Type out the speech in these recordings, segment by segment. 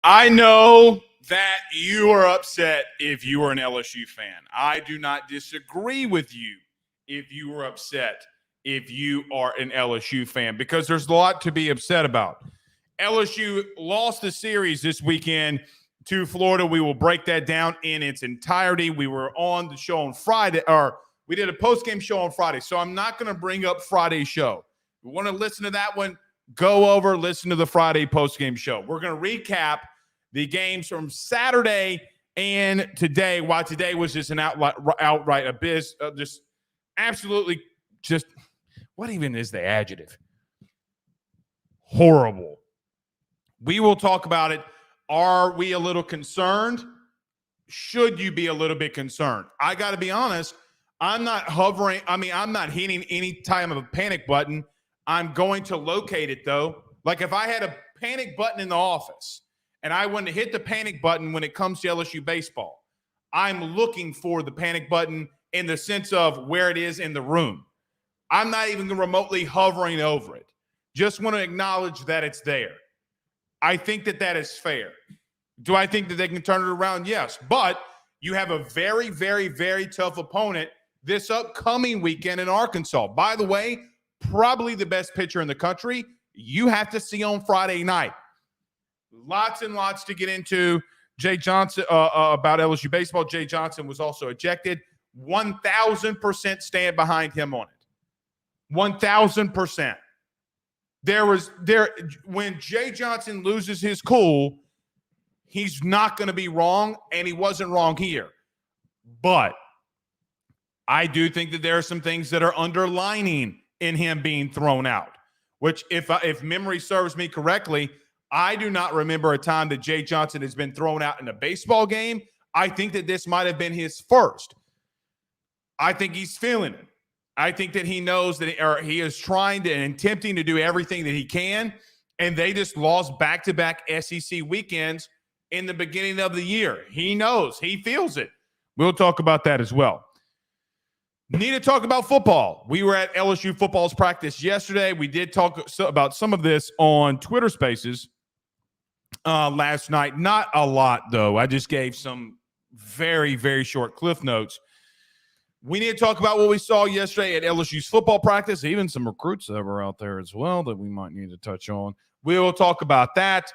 I know that you are upset if you are an LSU fan. I do not disagree with you if you are upset if you are an LSU fan, because there's a lot to be upset about. LSU lost the series this weekend to Florida. We will break that down in its entirety. We were on the show on Friday, or we did a post-game show on Friday, so I'm not going to bring up Friday's show. If you want to listen to that one, go over, listen to the Friday post-game show. We're going to recap the games from Saturday and today, while today was just an outright abyss, just absolutely just, what even is the adjective? Horrible. We will talk about it. Are we a little concerned? Should you be a little bit concerned? I got to be honest, I'm not hovering. I'm not hitting any type of a panic button. I'm going to locate it, though. Like if I had a panic button in the office and I wanted to hit the panic button when it comes to LSU baseball, I'm looking for the panic button in the sense of where it is in the room. I'm not even remotely hovering over it. Just want to acknowledge that it's there. I think that that is fair. Do I think that they can turn it around? Yes. But you have a very, very, very tough opponent this upcoming weekend in Arkansas. By the way, probably the best pitcher in the country. You have to see on Friday night. Lots and lots to get into. Jay Johnson, about LSU baseball. Jay Johnson was also ejected. 1,000% stand behind him on it. 1,000%. When Jay Johnson loses his cool, he's not going to be wrong, and he wasn't wrong here. But I do think that there are some things that are underlining in him being thrown out, which if memory serves me correctly, I do not remember a time that Jay Johnson has been thrown out in a baseball game. I think that this might have been his first. I think he's feeling it. I think that he knows that he is trying to and attempting to do everything that he can, and they just lost back-to-back SEC weekends in the beginning of the year. He knows. He feels it. We'll talk about that as well. Need to talk about football. We were at LSU football's practice yesterday. We did talk about some of this on Twitter Spaces last night. Not a lot, though. I just gave some very, very short cliff notes. We need to talk about what we saw yesterday at LSU's football practice, even some recruits that were out there as well that we might need to touch on. We will talk about that.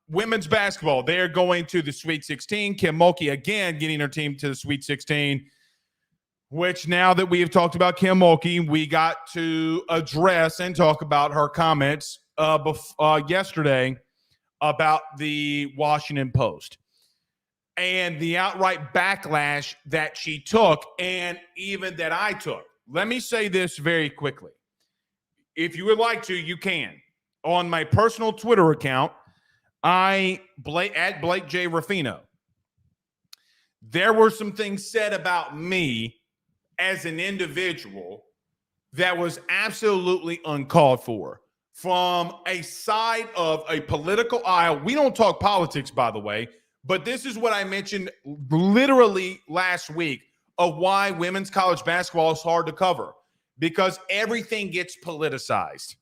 Women's basketball, they're going to the Sweet 16. Kim Mulkey, again, getting her team to the Sweet 16, which now that we have talked about Kim Mulkey, we got to address and talk about her comments yesterday about the Washington Post and the outright backlash that she took and even that I took. Let me say this very quickly. If you would like to, you can. On my personal Twitter account, at Blake J. Ruffino, there were some things said about me as an individual that was absolutely uncalled for from a side of a political aisle. We don't talk politics, by the way, but this is what I mentioned literally last week of why women's college basketball is hard to cover, because everything gets politicized.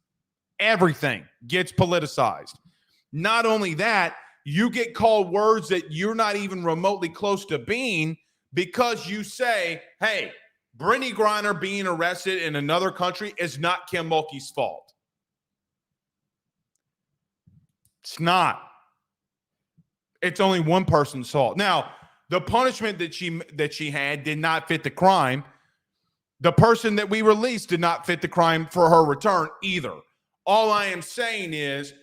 Everything gets politicized. Not only that, you get called words that you're not even remotely close to being because you say, hey, Brittany Griner being arrested in another country is not Kim Mulkey's fault. It's not. It's only one person's fault. Now, the punishment that she had did not fit the crime. The person that we released did not fit the crime for her return either. All I am saying is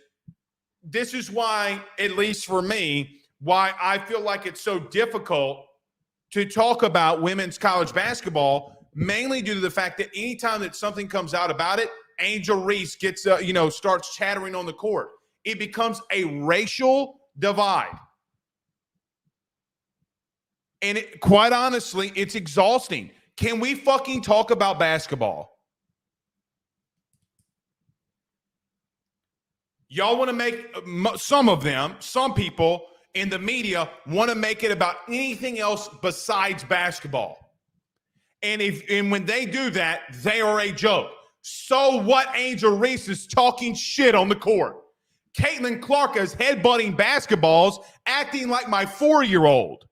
this is why, at least for me, why I feel like it's so difficult to talk about women's college basketball, mainly due to the fact that anytime that something comes out about it, Angel Reese gets, starts chattering on the court. It becomes a racial divide. And quite honestly, it's exhausting. Can we fucking talk about basketball? Y'all want to make some people in the media want to make it about anything else besides basketball. And when they do that, they are a joke. So what? Angel Reese is talking shit on the court. Caitlin Clark is headbutting basketballs, acting like my 4-year-old.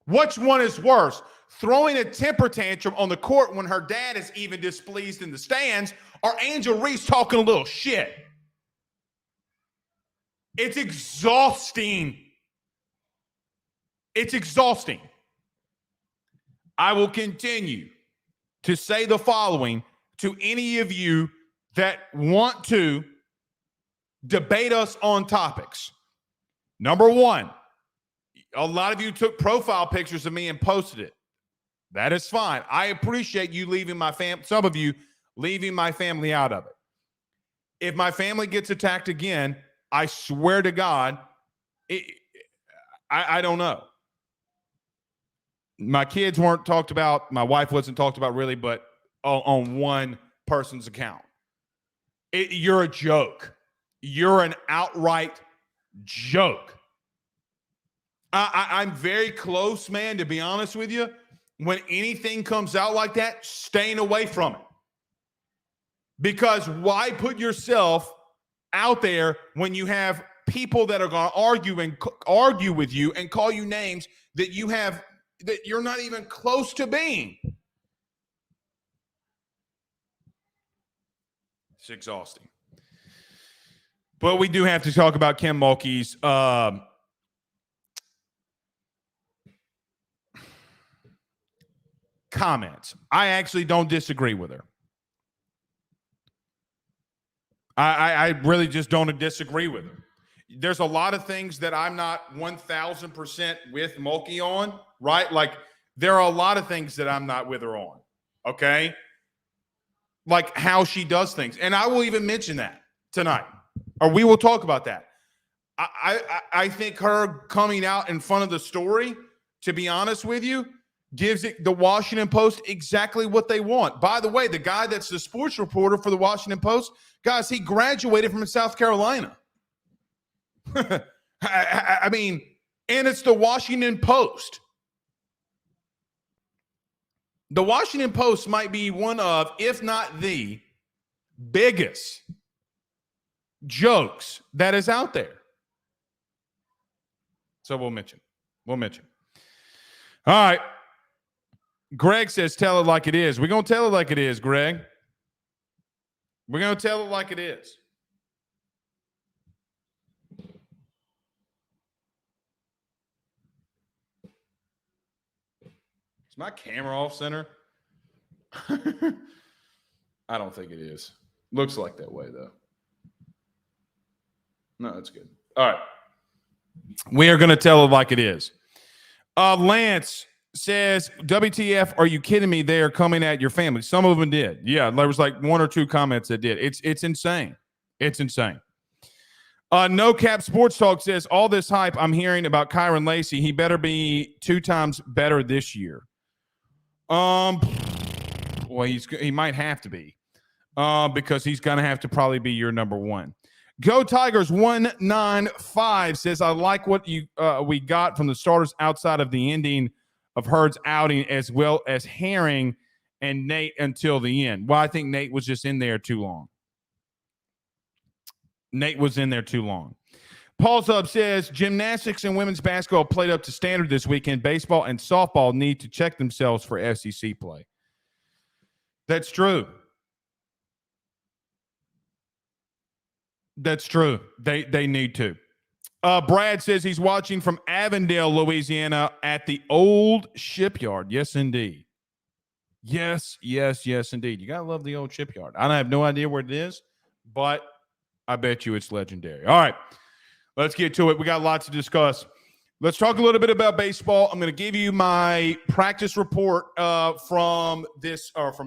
Which one is worse? Throwing a temper tantrum on the court when her dad is even displeased in the stands, or Angel Reese talking a little shit? It's exhausting. It's exhausting. I will continue to say the following to any of you that want to debate us on topics. Number one, a lot of you took profile pictures of me and posted it. That is fine. I appreciate you leaving my some of you leaving my family out of it. If my family gets attacked again, I swear to God, I don't know. My kids weren't talked about. My wife wasn't talked about really, but on one person's account. You're a joke. You're an outright joke. I'm very close, man, to be honest with you. When anything comes out like that, staying away from it. Because why put yourself out there when you have people that are going to argue with you and call you names that you're not even close to being? It's exhausting. But we do have to talk about Kim Mulkey's comments. I actually don't disagree with her. I really just don't disagree with her. There's a lot of things that I'm not 1,000% with Mulkey on, right? Like, there are a lot of things that I'm not with her on, okay? Like how she does things. And I will even mention that tonight, or we will talk about that. I think her coming out in front of the story, to be honest with you, gives the Washington Post exactly what they want. By the way, the guy that's the sports reporter for the Washington Post, guys, he graduated from South Carolina. I mean, and it's the Washington Post. The Washington Post might be one of, if not the biggest jokes that is out there. So we'll mention. All right. Greg says, tell it like it is. We're going to tell it like it is, Greg. We're going to tell it like it is. Is my camera off center? I don't think it is. Looks like that way, though. No, that's good. All right. We are going to tell it like it is. Lance says, WTF, are you kidding me? They are coming at your family. Some of them did. Yeah, there was like one or two comments that did. It's insane. It's insane. No Cap Sports Talk says, all this hype I'm hearing about Kyron Lacey, he better be 2 times better this year. Well, he might have to be because he's going to have to probably be your number one. Go Tigers 195 says, I like what we got from the starters outside of the ending of Hurd's outing, as well as Herring and Nate until the end. Well, I think Nate was just in there too long. Paul's Hub says, gymnastics and women's basketball played up to standard this weekend. Baseball and softball need to check themselves for SEC play. That's true. They need to. Brad says he's watching from Avondale, Louisiana at the old shipyard. Yes, indeed. Yes, indeed. You got to love the old shipyard. I have no idea where it is, but I bet you it's legendary. All right, let's get to it. We got lots to discuss. Let's talk a little bit about baseball. I'm going to give you my practice report from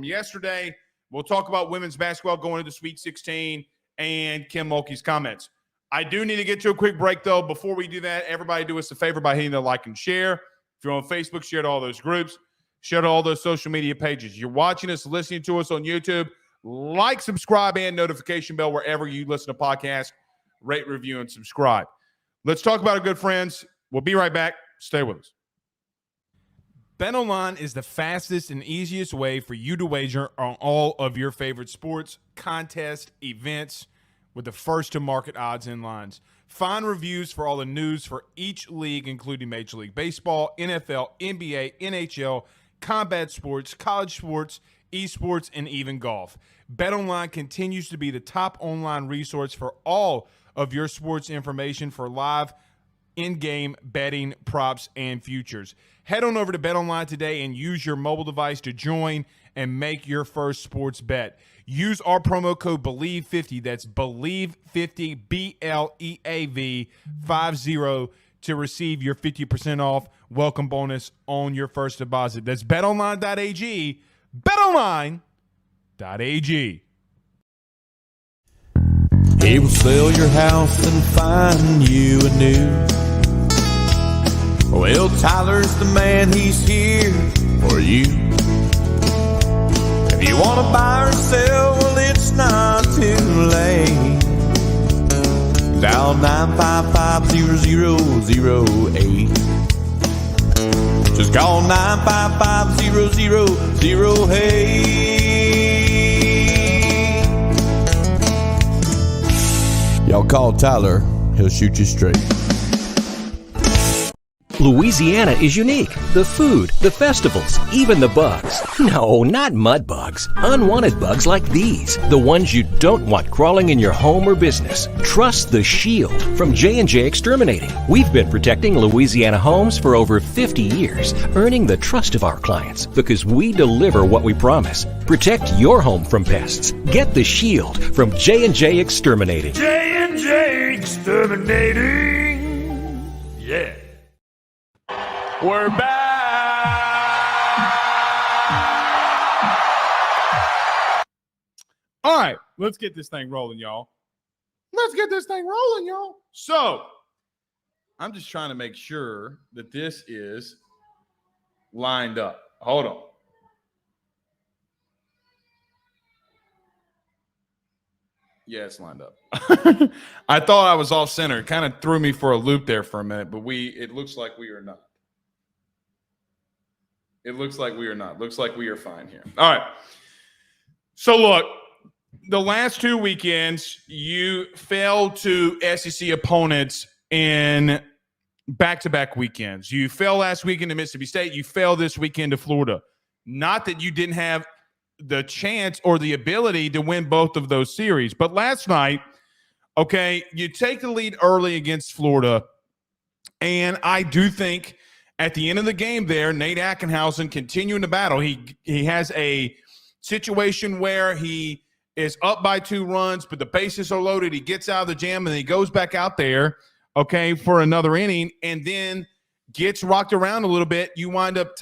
yesterday. We'll talk about women's basketball going into Sweet 16 and Kim Mulkey's comments. I do need to get to a quick break, though. Before we do that, everybody do us a favor by hitting the like and share. If you're on Facebook, share to all those groups. Share to all those social media pages. You're watching us, listening to us on YouTube. Like, subscribe, and notification bell wherever you listen to podcasts. Rate, review, and subscribe. Let's talk about our good friends. We'll be right back. Stay with us. BetOnline is the fastest and easiest way for you to wager on all of your favorite sports, contests, events with the first-to-market odds and lines. Find reviews for all the news for each league, including Major League Baseball, NFL, NBA, NHL, combat sports, college sports, esports, and even golf. BetOnline continues to be the top online resource for all of your sports information for live in-game betting, props, and futures. Head on over to BetOnline today and use your mobile device to join and make your first sports bet. Use our promo code BELIEVE50, that's BELIEVE50, BLEAV 50, to receive your 50% off welcome bonus on your first deposit. That's betonline.ag, betonline.ag. He will sell your house and find you a new. Well, Tyler's the man, he's here for you. If you want to buy or sell, well, it's not too late. Dial 955-0008. Just call 955-0008. Y'all call Tyler, he'll shoot you straight. Louisiana is unique. The food, the festivals, even the bugs. No, not mud bugs. Unwanted bugs like these. The ones you don't want crawling in your home or business. Trust the Shield from J&J Exterminating. We've been protecting Louisiana homes for over 50 years, earning the trust of our clients because we deliver what we promise. Protect your home from pests. Get the Shield from J&J Exterminating. J&J Exterminating. Yeah. We're back. All right, let's get this thing rolling, y'all. So, I'm just trying to make sure that this is lined up. Hold on. Yeah, it's lined up. I thought I was off center. It kind of threw me for a loop there for a minute, but it looks like we are not. Looks like we are fine here. All right. So, look, the last 2 weekends, you fell to SEC opponents in back-to-back weekends. You fell last weekend to Mississippi State. You fell this weekend to Florida. Not that you didn't have the chance or the ability to win both of those series. But last night, okay, you take the lead early against Florida, and I do think at the end of the game there, Nate Ackenhausen continuing the battle. He has a situation where he is up by 2 runs, but the bases are loaded. He gets out of the jam, and he goes back out there, okay, for another inning, and then gets rocked around a little bit. They wind up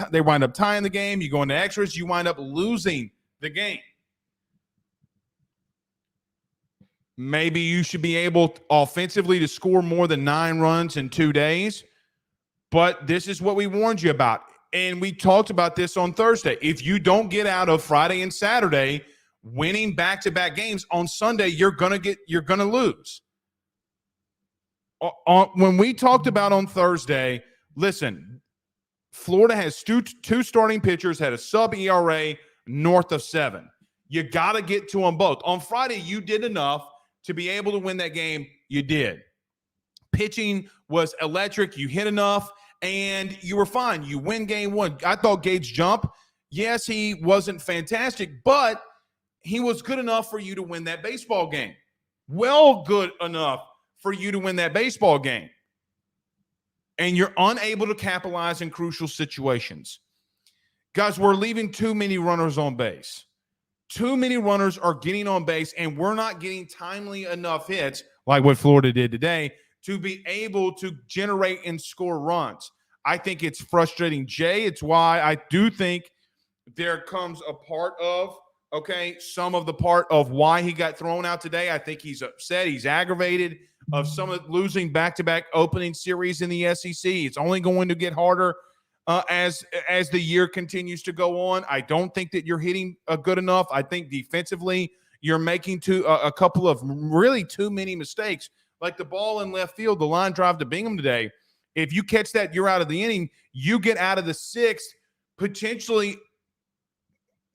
tying the game. You go into extras. You wind up losing the game. Maybe you should be able offensively to score more than 9 runs in 2 days. But this is what we warned you about. And we talked about this on Thursday. If you don't get out of Friday and Saturday winning back-to-back games on Sunday, you're going to lose. When we talked about on Thursday, listen, Florida has two starting pitchers, had a sub-ERA north of 7. You got to get to them both. On Friday, you did enough to be able to win that game. You did. Pitching was electric. You hit enough, and you were fine. You win game 1. I thought Gage Jump, yes, he wasn't fantastic, but he was good enough for you to win that baseball game. Well, good enough for you to win that baseball game. And you're unable to capitalize in crucial situations. Guys, we're leaving too many runners on base. Too many runners are getting on base, and we're not getting timely enough hits like what Florida did today to be able to generate and score runs. I think it's frustrating, Jay. It's why I do think there comes a part of, some of the part of why he got thrown out today. I think he's upset. He's aggravated of some of losing back-to-back opening series in the SEC. It's only going to get harder as the year continues to go on. I don't think that you're hitting good enough. I think defensively you're making a couple of really too many mistakes. Like the ball in left field, the line drive to Bingham today. If you catch that, you're out of the inning. You get out of the 6th potentially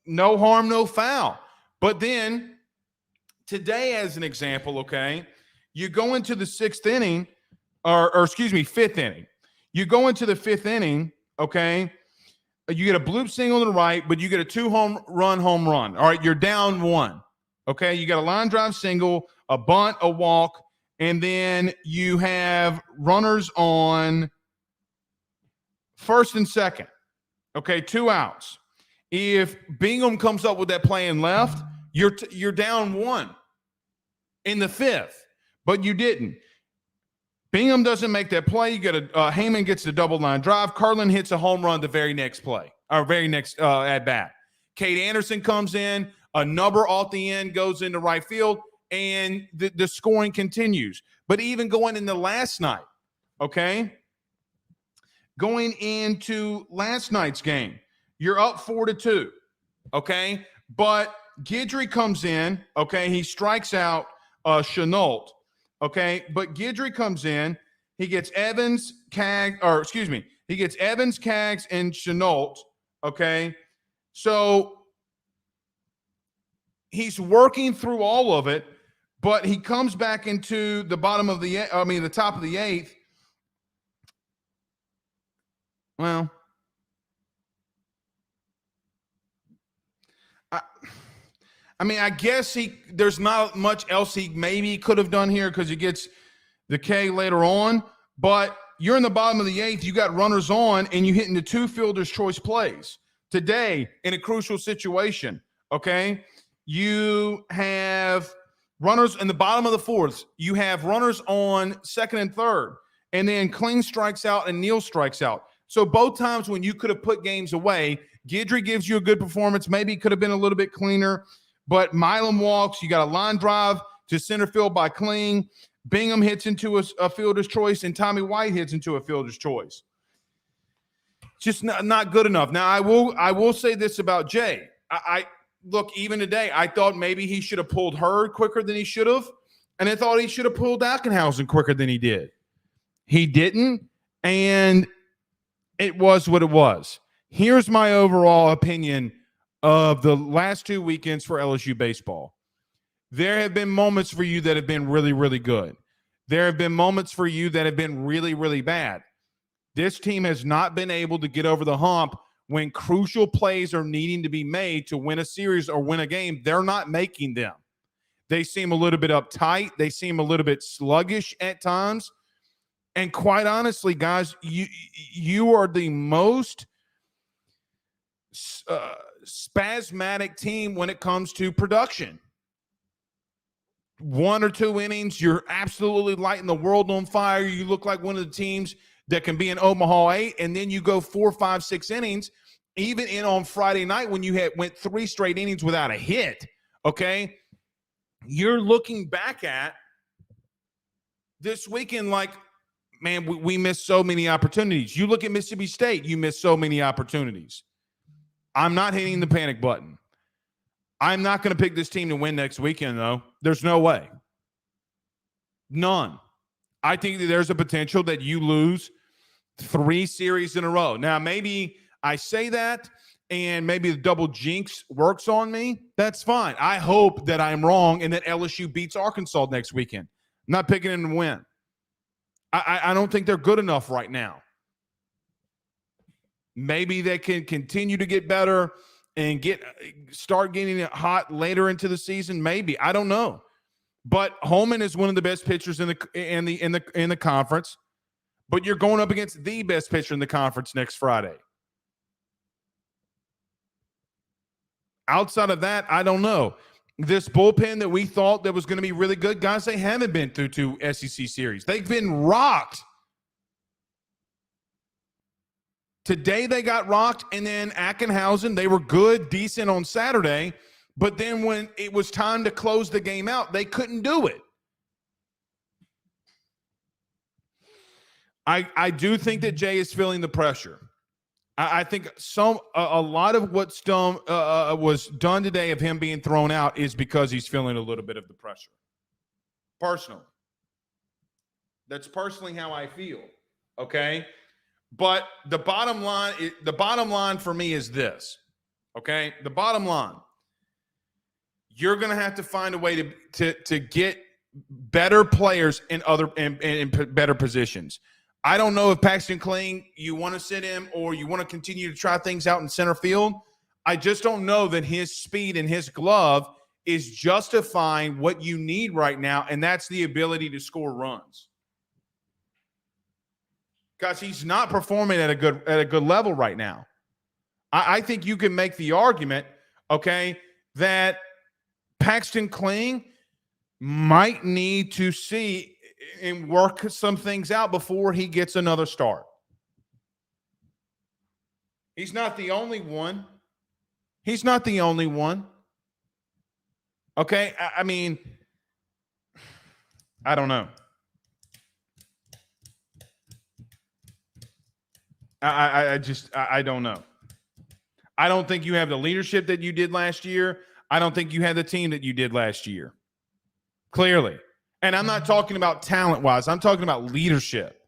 no harm, no foul. But then today, as an example, okay, you go into the fifth inning. You go into the fifth inning, okay, you get a bloop single to the right, but you get a 2-home run. All right, you're down 1. Okay, you got a line drive single, a bunt, a walk, and then you have runners on first and second. Okay, 2 outs. If Bingham comes up with that play and left, you're down 1 in the fifth, but you didn't. Bingham doesn't make that play. You get Heyman gets the double line drive. Carlin hits a home run the very next play, or very next at bat. Cade Anderson comes in, a number off the end goes into right field, and the scoring continues. But even going into last night, okay, going into last night's game, you're up 4-2, okay, but Guidry comes in, okay, he strikes out Chenault. Okay, but Guidry comes in. He gets Evans, Cags, and Chenault. Okay, so he's working through all of it, but he comes back into the the top of the 8th. Well, I guess there's not much else he maybe could have done here because he gets the K later on. But you're in the bottom of the 8th. You got runners on, and you hit into 2 fielder's choice plays. Today, in a crucial situation, okay, you have runners in the bottom of the 4th. You have runners on second and third, and then Kling strikes out and Neal strikes out. So both times when you could have put games away, Guidry gives you a good performance. Maybe it could have been a little bit cleaner. But Milam walks. You got a line drive to center field by Kling. Bingham hits into a fielder's choice, and Tommy White hits into a fielder's choice. Just not good enough. Now, I will say this about Jay. I look, even today, I thought maybe he should have pulled Hurd quicker than he should have, and I thought he should have pulled Ackenhausen quicker than he did. He didn't, and it was what it was. Here's my overall opinion of the last 2 weekends for LSU baseball. There have been moments for you that have been really, really good. There have been moments for you that have been really, really bad. This team has not been able to get over the hump when crucial plays are needing to be made to win a series or win a game. They're not making them. They seem a little bit uptight. They seem a little bit sluggish at times. And quite honestly, guys, you are the most spasmodic team when it comes to production. 1 or 2 innings, you're absolutely lighting the world on fire. You look like one of the teams that can be in Omaha 8, and then you go 4, 5, 6 innings, even in on Friday night when you went 3 straight innings without a hit, okay? You're looking back at this weekend like, man, we missed so many opportunities. You look at Mississippi State, you missed so many opportunities. I'm not hitting the panic button. I'm not going to pick this team to win next weekend, though. There's no way. None. I think that there's a potential that you lose 3 series in a row. Now, maybe I say that and maybe the double jinx works on me. That's fine. I hope that I'm wrong and that LSU beats Arkansas next weekend. I'm not picking them to win. I don't think they're good enough right now. Maybe they can continue to get better and start getting it hot later into the season. Maybe, I don't know. But Holman is one of the best pitchers in the conference. But you're going up against the best pitcher in the conference next Friday. Outside of that, I don't know. This bullpen that we thought that was going to be really good, guys, they haven't been through 2 SEC series. They've been rocked. Today they got rocked, and then Ackenhausen, they were good, decent on Saturday, but then when it was time to close the game out, they couldn't do it. I do think that Jay is feeling the pressure. I think a lot of what was done today of him being thrown out is because he's feeling a little bit of the pressure. Personally. That's personally how I feel, okay? But the bottom line for me is this. Okay? The bottom line. You're going to have to find a way to get better players in better positions. I don't know if Paxton Kling, you want to sit him or you want to continue to try things out in center field. I just don't know that his speed and his glove is justifying what you need right now, and that's the ability to score runs. Because he's not performing at a good level right now. I think you can make the argument, okay, that Paxton Kling might need to see and work some things out before he gets another start. He's not the only one. He's not the only one. Okay, I mean, I don't know. I don't know. I don't think you have the leadership that you did last year. I don't think you had the team that you did last year. Clearly. And I'm not talking about talent-wise. I'm talking about leadership.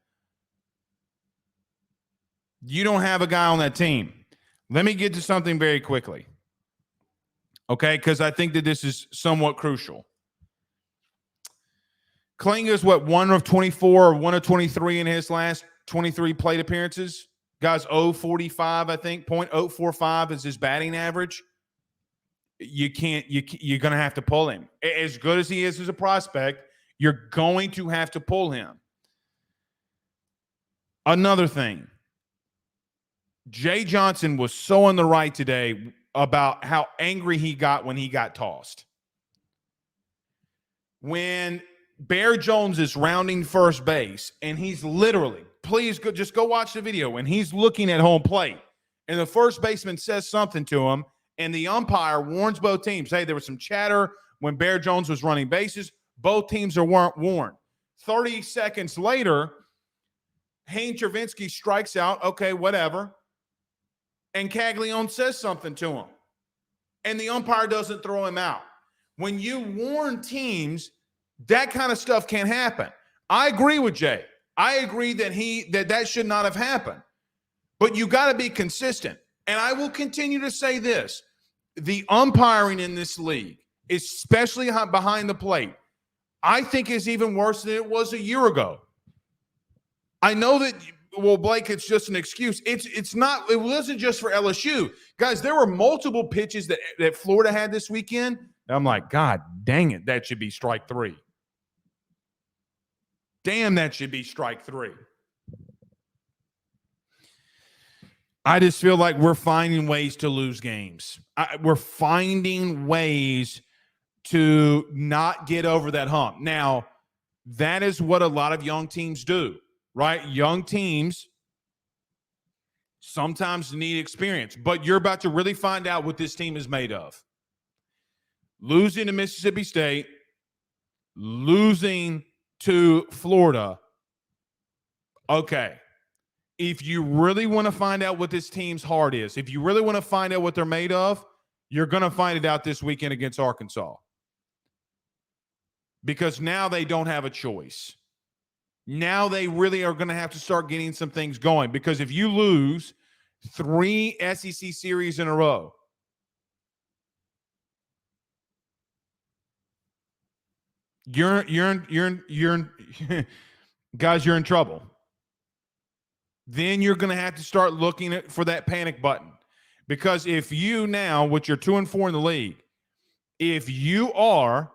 You don't have a guy on that team. Let me get to something very quickly. Okay? Because I think that this is somewhat crucial. Kling is 1 of 24 or 1 of 23 in his last 23 plate appearances. Guy's 0.45, I think. 0.045 is his batting average. You're going to have to pull him. As good as he is as a prospect, you're going to have to pull him. Another thing. Jay Johnson was so on the right today about how angry he got when he got tossed. When Bear Jones is rounding first base, and he's literally, please just go watch the video, and he's looking at home plate, and the first baseman says something to him, and the umpire warns both teams. Hey, there was some chatter when Bear Jones was running bases. Both teams weren't warned. 30 seconds later, Haynes Travinski strikes out. Okay, whatever. And Caglione says something to him. And the umpire doesn't throw him out. When you warn teams, that kind of stuff can happen. I agree with Jay. I agree that should not have happened. But you got to be consistent. And I will continue to say this. The umpiring in this league, especially behind the plate, I think is even worse than it was a year ago. I know that, well, Blake, it's just an excuse. It's not. It wasn't just for LSU. Guys, there were multiple pitches that Florida had this weekend. I'm like, God dang it, that should be strike 3. Damn, that should be strike 3. I just feel like we're finding ways to lose games. We're finding ways to not get over that hump. Now, that is what a lot of young teams do, right? Young teams sometimes need experience, but you're about to really find out what this team is made of. Losing to Mississippi State, losing to Florida. Okay. If you really want to find out what this team's heart is, if you really want to find out what they're made of, you're going to find it out this weekend against Arkansas. Because now they don't have a choice. Now they really are going to have to start getting some things going. Because if you lose 3 SEC series in a row, you're guys, you're in trouble. Then you're going to have to start looking for that panic button. Because if you now, with your 2-4 in the league, if you are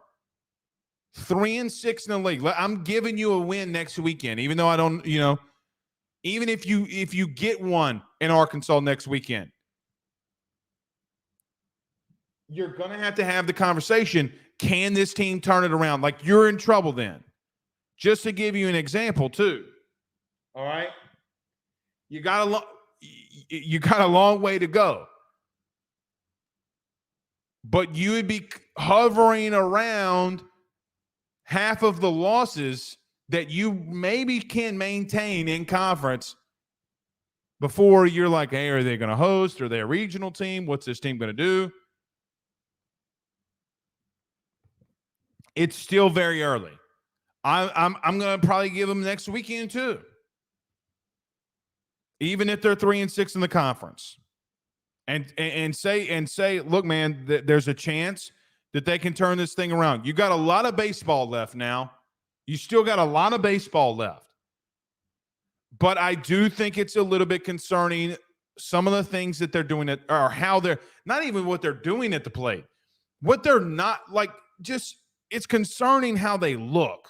3-6 in the league, I'm giving you a win next weekend, even though I don't, even if you get one in Arkansas next weekend, you're going to have the conversation. Can this team turn it around? Like, you're in trouble then. Just to give you an example too. All right. You got a long way to go. But you would be hovering around half of the losses that you maybe can maintain in conference before you're like, hey, are they going to host? Are they a regional team? What's this team going to do? It's still very early. I'm going to probably give them next weekend too. even if they're 3-6 in the conference, and say, look, man, there's a chance that they can turn this thing around. You got a lot of baseball left now. You still got a lot of baseball left. But I do think it's a little bit concerning, some of the things that they're doing, or how they're not even what they're doing at the plate. What they're not, like, just, it's concerning how they look.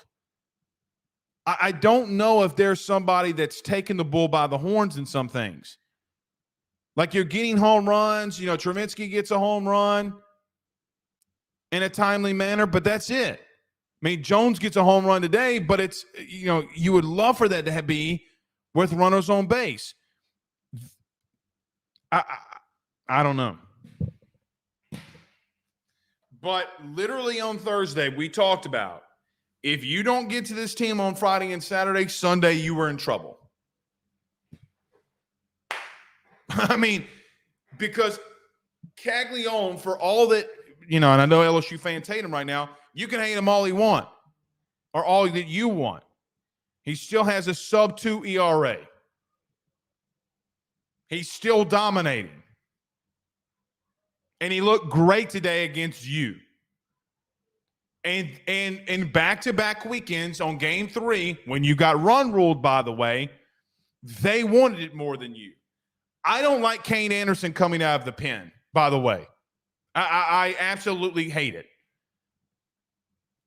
I don't know if there's somebody that's taking the bull by the horns in some things. Like, you're getting home runs. You know, Travinsky gets a home run in a timely manner, but that's it. I mean, Jones gets a home run today, but it's, you know, you would love for that to be with runners on base. I don't know. But literally on Thursday, we talked about, if you don't get to this team on Friday and Saturday, Sunday, you were in trouble. I mean, because Caglione, for all that, you know, and I know LSU fans hate him right now, you can hate him all he want, or all that you want. He still has a sub-2 ERA. He's still dominating. And he looked great today against you. And back-to-back weekends on Game 3, when you got run ruled, by the way, they wanted it more than you. I don't like Kane Anderson coming out of the pen, by the way. I absolutely hate it.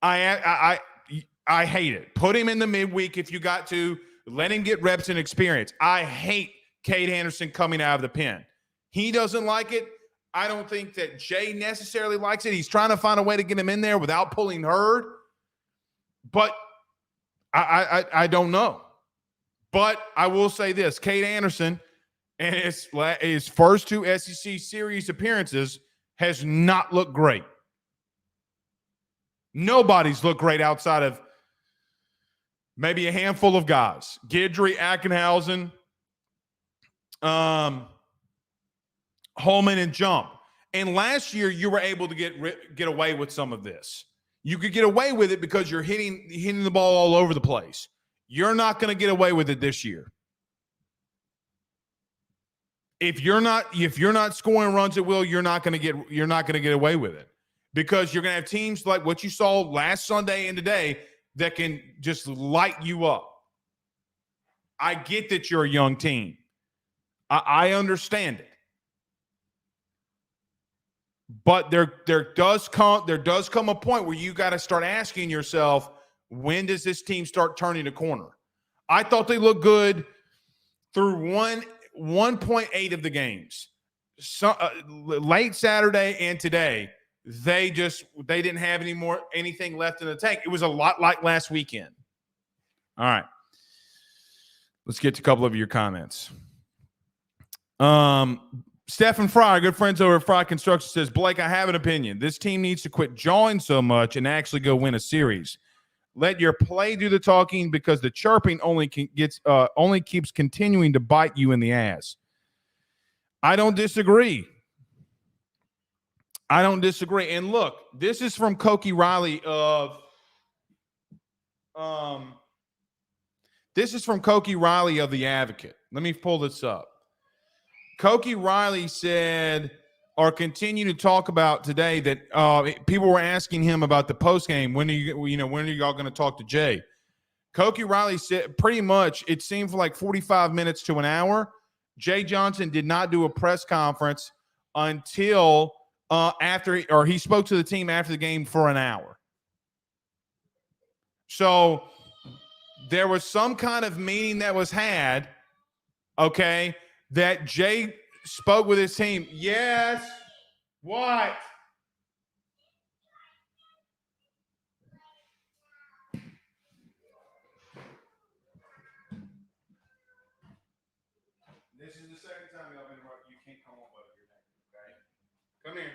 I hate it. Put him in the midweek if you got to. Let him get reps and experience. I hate Kane Anderson coming out of the pen. He doesn't like it. I don't think that Jay necessarily likes it. He's trying to find a way to get him in there without pulling herd. But I don't know. But I will say this. Kane Anderson, and his first 2 SEC series appearances, has not looked great. Nobody's looked great outside of maybe a handful of guys. Guidry, Ackenhausen, Holman, and Jump. And last year, you were able to get away with some of this. You could get away with it because you're hitting the ball all over the place. You're not going to get away with it this year. If you're not scoring runs at will, you're not going to get away with it, because you're going to have teams like what you saw last Sunday and today that can just light you up. I get that you're a young team. I understand it. But there does come a point where you got to start asking yourself, when does this team start turning a corner? I thought they looked good through 1.8 of the games. So, late Saturday and today, they didn't have anything left in the tank. It was a lot like last weekend. All right. Let's get to a couple of your comments. Stephen Fry, good friends over at Fry Construction, says, Blake, I have an opinion. This team needs to quit jawing so much and actually go win a series. Let your play do the talking, because the chirping only keeps continuing to bite you in the ass. I don't disagree. And look, this is from Cokie Riley of The Advocate. Let me pull this up. Cokie Riley said, or continue to talk about today, that people were asking him about the postgame. When are y'all going to talk to Jay? Cokie Riley said pretty much it seemed for like 45 minutes to an hour. Jay Johnson did not do a press conference until he spoke to the team after the game for an hour. So there was some kind of meeting that was had, okay, that Jay spoke with his team. Yes. What? This is the second time y'all been interrupted. You can't come on with your name, okay? Come here.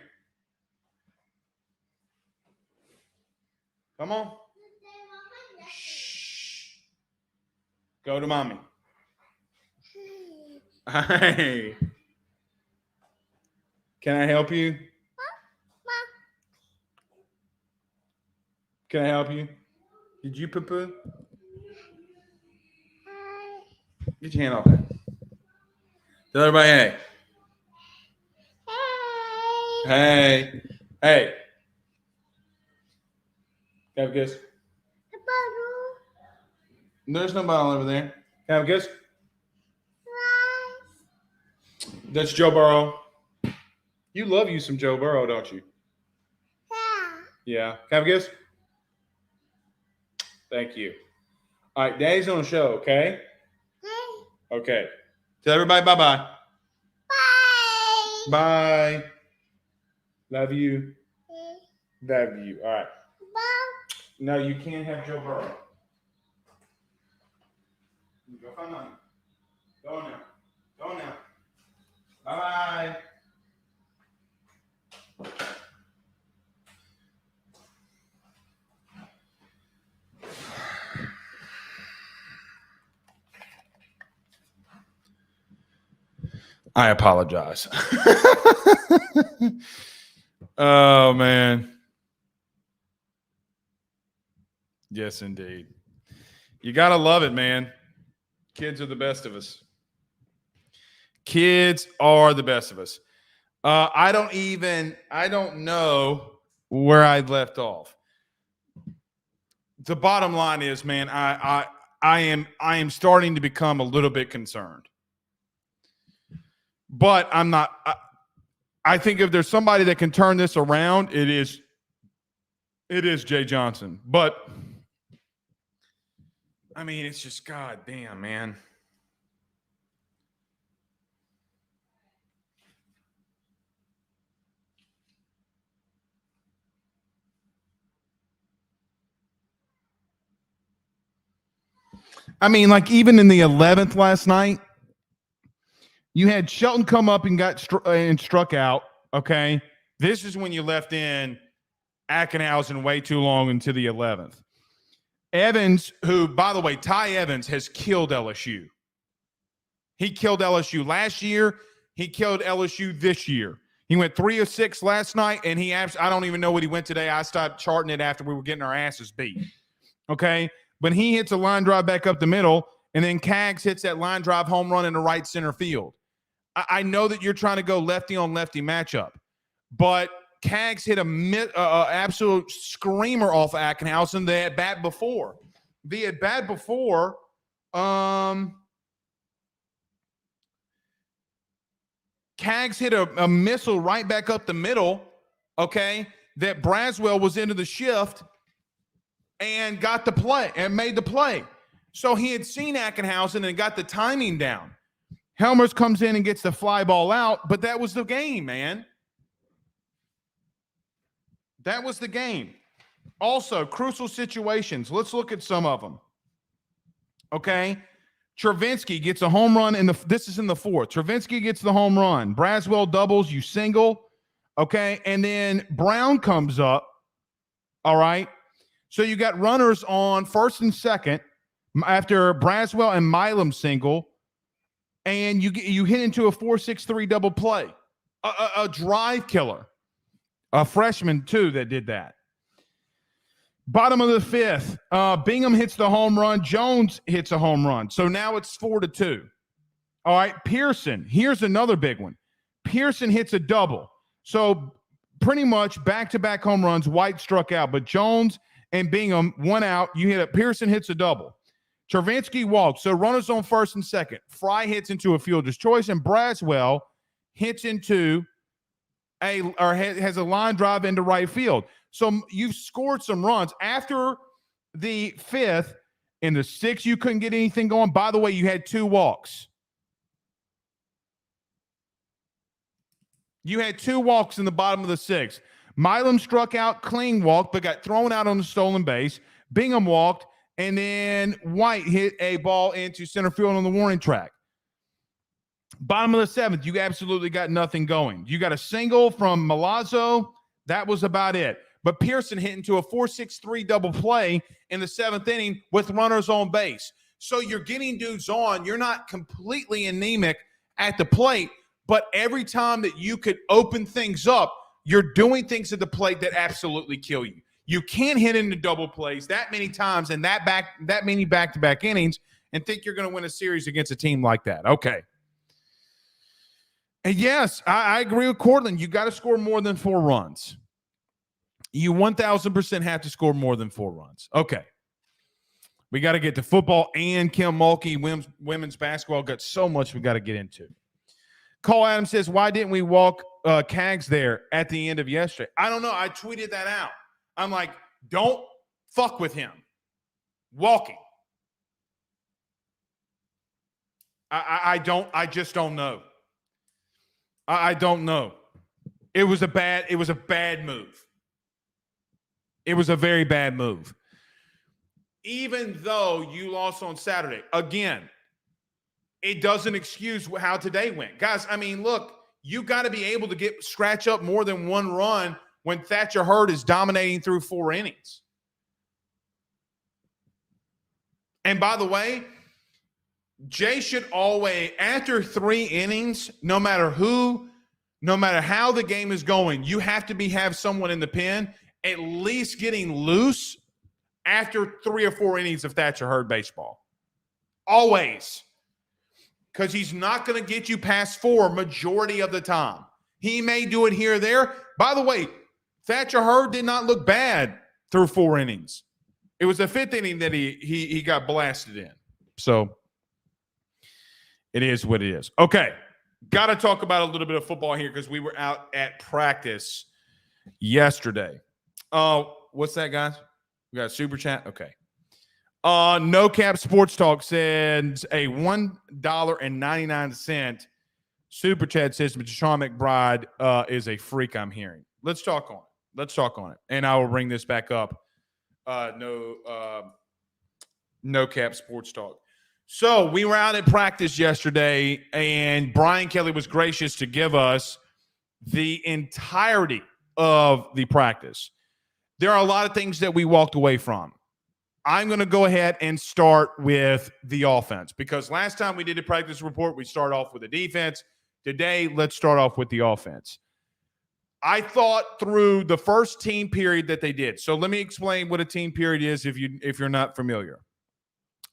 Come on. Shh. Go to mommy. Hey. Can I help you? Can I help you? Did you poo-poo? Get your hand off there. Tell everybody, hey. Hey. Hey. Can I have a kiss? There's no bottle over there. Can I have a kiss? That's Joe Burrow. You love you some Joe Burrow, don't you? Yeah. Can I have a kiss? Thank you. All right, Daddy's on the show, okay? Okay. Tell everybody bye-bye. Bye. Bye. Love you. Love you. All right. No, you can't have Joe Burrow. Go find Mommy. Go now. Go now. Bye-bye. I apologize. Oh, man. Yes, indeed. You got to love it, man. Kids are the best of us. Kids are the best of us. I don't know where I left off. The bottom line is, man, I am starting to become a little bit concerned. But I'm not. I think if there's somebody that can turn this around, it is Jay Johnson. But I mean, it's just goddamn, man. I mean, like even in the 11th last night, you had Shelton come up and got struck out. Okay, this is when you left in Ackenhausen way too long into the 11th. Evans, who, by the way, Ty Evans has killed LSU. He killed LSU last year. He killed LSU this year. He went 3 of 6 last night, and I don't even know what he went today. I stopped charting it after we were getting our asses beat. Okay, but he hits a line drive back up the middle, and then Kaggs hits that line drive home run in the right center field. I know that you're trying to go lefty on lefty matchup, but Kaggs hit a absolute screamer off Ackenhausen the at bat before. The at bat before, Kaggs hit a missile right back up the middle, okay, that Braswell was into the shift and got the play and made the play. So he had seen Ackenhausen and got the timing down. Helmers comes in and gets the fly ball out, but that was the game, man. That was the game. Also, crucial situations. Let's look at some of them. Okay. Travinsky gets a home run this is in the 4th. Travinsky gets the home run. Braswell doubles, you single. Okay. And then Brown comes up. All right. So you got runners on first and second after Braswell and Milam single. And you hit into a 4-6-3 double play. A drive killer. A freshman, too, that did that. Bottom of the 5th, Bingham hits the home run. Jones hits a home run. So now it's 4-2. All right, Pearson. Here's another big one. Pearson hits a double. So pretty much back-to-back home runs. White struck out. But Jones and Bingham, one out. Pearson hits a double. Travinsky walks. So runners on first and second. Fry hits into a fielder's choice. And Braswell hits into has a line drive into right field. So you've scored some runs. After the 5th, in the 6th, you couldn't get anything going. By the way, you had 2 walks. You had 2 walks in the bottom of the 6th. Milam struck out, clean walk, but got thrown out on the stolen base. Bingham walked, and then White hit a ball into center field on the warning track. Bottom of the 7th, you absolutely got nothing going. You got a single from Milazzo. That was about it. But Pearson hit into a 4-6-3 double play in the 7th inning with runners on base. So you're getting dudes on. You're not completely anemic at the plate, but every time that you could open things up, you're doing things at the plate that absolutely kill you. You can't hit into double plays that many times and that many back-to-back innings and think you're going to win a series against a team like that. Okay. And yes, I agree with Cortland. You got to score more than 4 runs. You 1,000% have to score more than 4 runs. Okay. We got to get to football and Kim Mulkey, women's basketball. Got so much we got to get into. Cole Adams says, why didn't we walk Cags there at the end of yesterday? I don't know. I tweeted that out. I'm like, don't fuck with him. Walking. I just don't know. I don't know. It was a bad move. It was a very bad move. Even though you lost on Saturday, again, it doesn't excuse how today went. Guys, I mean, look, you got to be able to scratch up more than 1 run when Thatcher Hurd is dominating through 4 innings. And by the way, Jay should always, after 3 innings, no matter how the game is going, you have to have someone in the pen at least getting loose after 3 or 4 innings of Thatcher Hurd baseball. Always. Because he's not going to get you past 4 majority of the time. He may do it here or there. By the way, Thatcher Hurd did not look bad through 4 innings. It was the 5th inning that he got blasted in. So it is what it is. Okay. Got to talk about a little bit of football here because we were out at practice yesterday. What's that, guys? We got a super chat? Okay. No Cap Sports Talk sends a $1.99 super chat says Sean McBride is a freak I'm hearing. Let's talk on it. And I will bring this back up. No Cap Sports Talk. So we were out at practice yesterday, and Brian Kelly was gracious to give us the entirety of the practice. There are a lot of things that we walked away from. I'm going to go ahead and start with the offense because last time we did a practice report, we started off with the defense. Today, let's start off with the offense. I thought through the first team period that they did. So let me explain what a team period is if you're not familiar.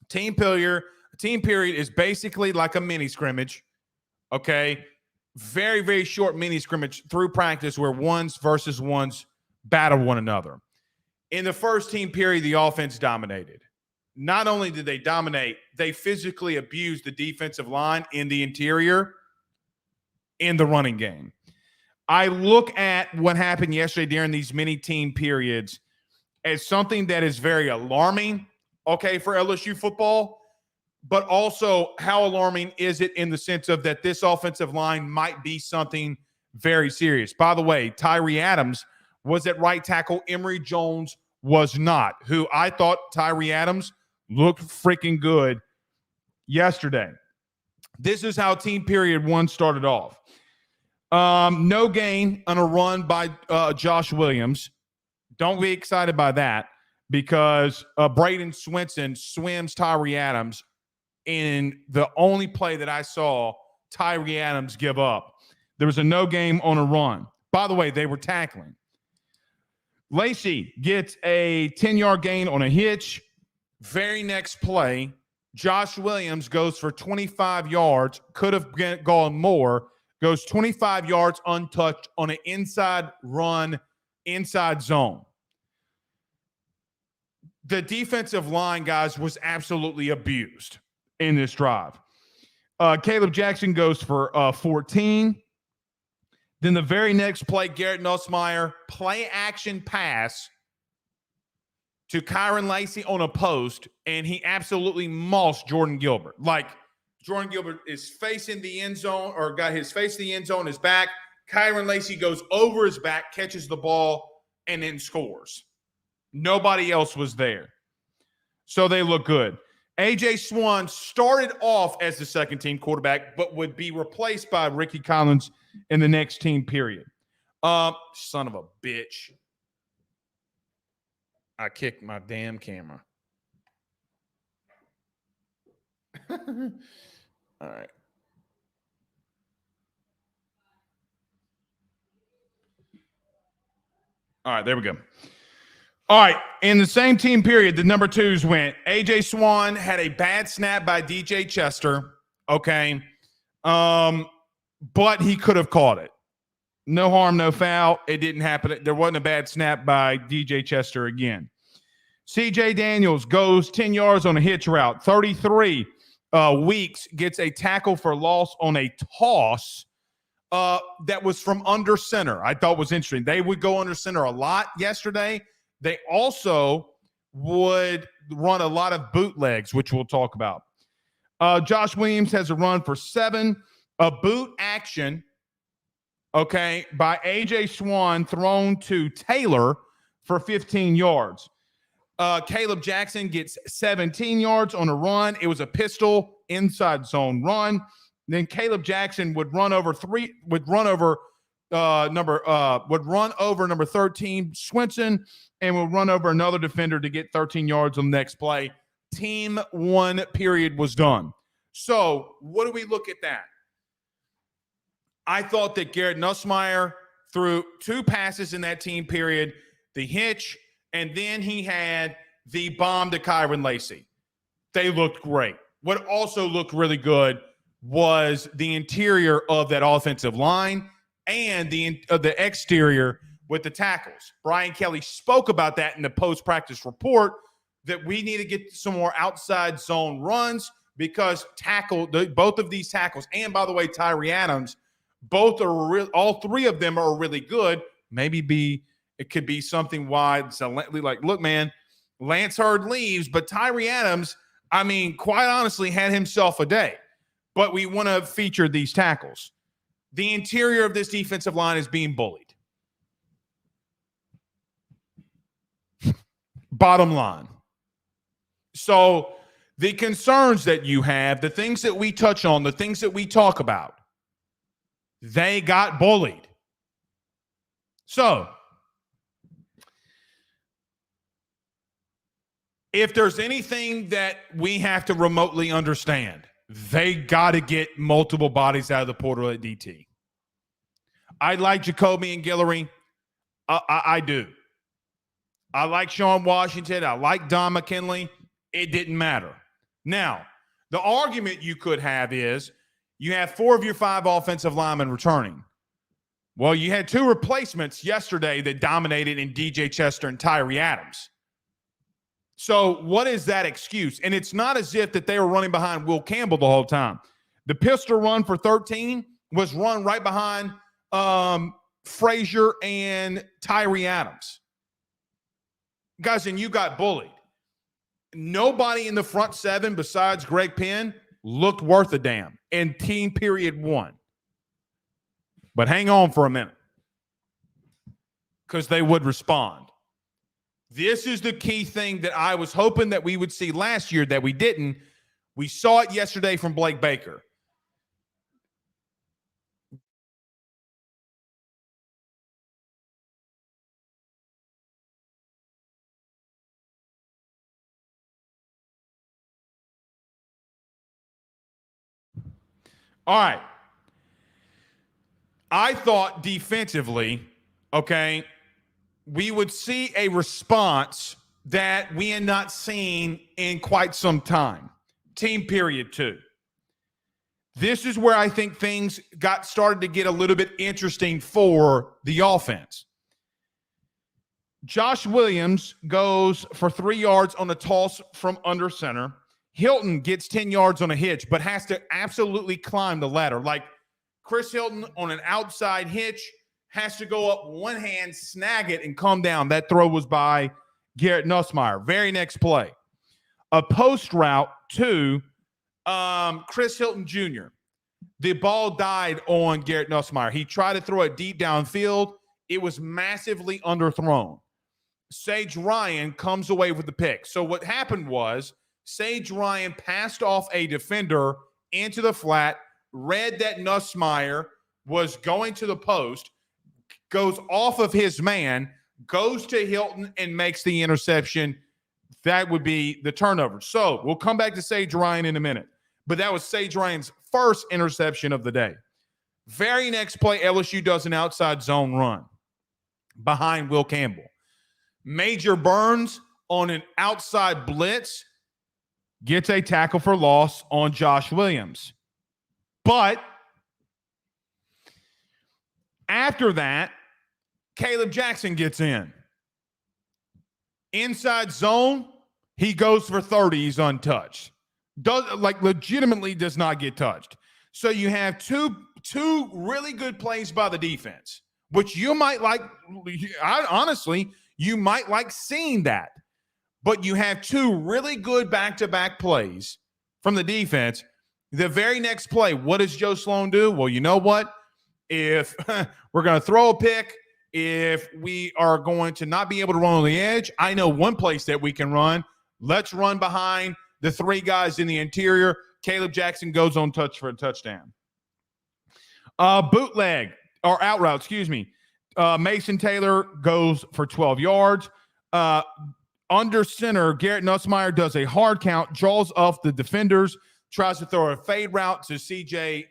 Team period is basically like a mini scrimmage, okay? Very, very short mini scrimmage through practice where ones versus ones battle one another. In the first team period, the offense dominated. Not only did they dominate, they physically abused the defensive line in the interior in the running game. I look at what happened yesterday during these mini team periods as something that is very alarming, okay, for LSU football, but also how alarming is it in the sense of that this offensive line might be something very serious. By the way, Tyree Adams was at right tackle. Emory Jones was not, who I thought Tyree Adams looked freaking good yesterday. This is how team period 1 started off. No gain on a run by Josh Williams. Don't be excited by that because Braden Swinson swims Tyree Adams in the only play that I saw Tyree Adams give up. There was a no game on a run. By the way, they were tackling. Lacey gets a 10-yard gain on a hitch. Very next play, Josh Williams goes for 25 yards, could have gone more, goes 25 yards untouched on an inside run, inside zone. The defensive line, guys, was absolutely abused in this drive. Caleb Jackson goes for 14. Then the very next play, Garrett Nussmeier, play action pass to Kyron Lacey on a post, and he absolutely mossed Jordan Gilbert. Like, Jordan Gilbert is facing the end zone or got his face in the end zone, his back. Kyron Lacey goes over his back, catches the ball, and then scores. Nobody else was there. So they look good. A.J. Swan started off as the second-team quarterback, but would be replaced by Ricky Collins in the next team period. Son of a bitch. I kicked my damn camera. All right. All right, there we go. All right, in the same team period, the number 2s went. A.J. Swan had a bad snap by DJ Chester, okay? but he could have caught it. No harm, no foul. It didn't happen. There wasn't a bad snap by DJ Chester again. CJ Daniels goes 10 yards on a hitch route. 33 Weeks gets a tackle for loss on a toss that was from under center. I thought was interesting. They would go under center a lot yesterday. They also would run a lot of bootlegs, which we'll talk about. Josh Williams has a run for 7. A boot action, okay, by A.J. Swan thrown to Taylor for 15 yards. Caleb Jackson gets 17 yards on a run. It was a pistol inside zone run. Then Caleb Jackson would run over number 13 Swinson and would run over another defender to get 13 yards on the next play. Team 1 period was done. So what do we look at that? I thought that Garrett Nussmeier threw 2 passes in that team period, the hitch, and then he had the bomb to Kyron Lacey. They looked great. What also looked really good was the interior of that offensive line and the exterior with the tackles. Brian Kelly spoke about that in the post-practice report, that we need to get some more outside zone runs because both of these tackles, and by the way, Tyree Adams, all 3 of them are really good. Maybe it could be something wide. So like, look, man, Lance Hurd leaves, but Tyree Adams, I mean, quite honestly, had himself a day. But we want to feature these tackles. The interior of this defensive line is being bullied. Bottom line. So the concerns that you have, the things that we touch on, the things that we talk about, they got bullied. So if there's anything that we have to remotely understand, they got to get multiple bodies out of the portal at DT. I like Jacoby and Guillory. I do. I like Sean Washington. I like Don McKinley. It didn't matter. Now, the argument you could have is you have 4 of your 5 offensive linemen returning. Well, you had 2 replacements yesterday that dominated in DJ Chester and Tyree Adams. So what is that excuse? And it's not as if that they were running behind Will Campbell the whole time. The pistol run for 13 was run right behind Frazier and Tyree Adams. Guys, and you got bullied. Nobody in the front 7 besides Greg Penn looked worth a damn in team period 1. But hang on for a minute, because they would respond. This is the key thing that I was hoping that we would see last year that we didn't. We saw it yesterday from Blake Baker. All right. I thought defensively, okay, we would see a response that we had not seen in quite some time. Team period 2. This is where I think things started to get a little bit interesting for the offense. Josh Williams goes for 3 yards on a toss from under center. Hilton gets 10 yards on a hitch, but has to absolutely climb the ladder. Like Chris Hilton on an outside hitch has to go up one hand, snag it, and come down. That throw was by Garrett Nussmeier. Very next play. A post route to Chris Hilton Jr. The ball died on Garrett Nussmeier. He tried to throw it deep downfield. It was massively underthrown. Sage Ryan comes away with the pick. So what happened was Sage Ryan passed off a defender into the flat, read that Nussmeier was going to the post, goes off of his man, goes to Hilton, and makes the interception. That would be the turnover. So we'll come back to Sage Ryan in a minute. But that was Sage Ryan's first interception of the day. Very next play, LSU does an outside zone run behind Will Campbell. Major Burns on an outside blitz gets a tackle for loss on Josh Williams. But After that, Caleb Jackson gets in. Inside zone, he goes for 30. He's untouched. Legitimately does not get touched. So you have two really good plays by the defense, which you might like. Honestly, you might like seeing that. But you have two really good back-to-back plays from the defense. The very next play, what does Joe Sloan do? Well, you know what? If we're going to throw a pick, if we are going to not be able to run on the edge, I know one place that we can run. Let's run behind the three guys in the interior. Caleb Jackson goes on touch for a touchdown. Bootleg, or out route, excuse me. Mason Taylor goes for 12 yards. Under center, Garrett Nussmeier does a hard count, draws off the defenders, tries to throw a fade route to CJ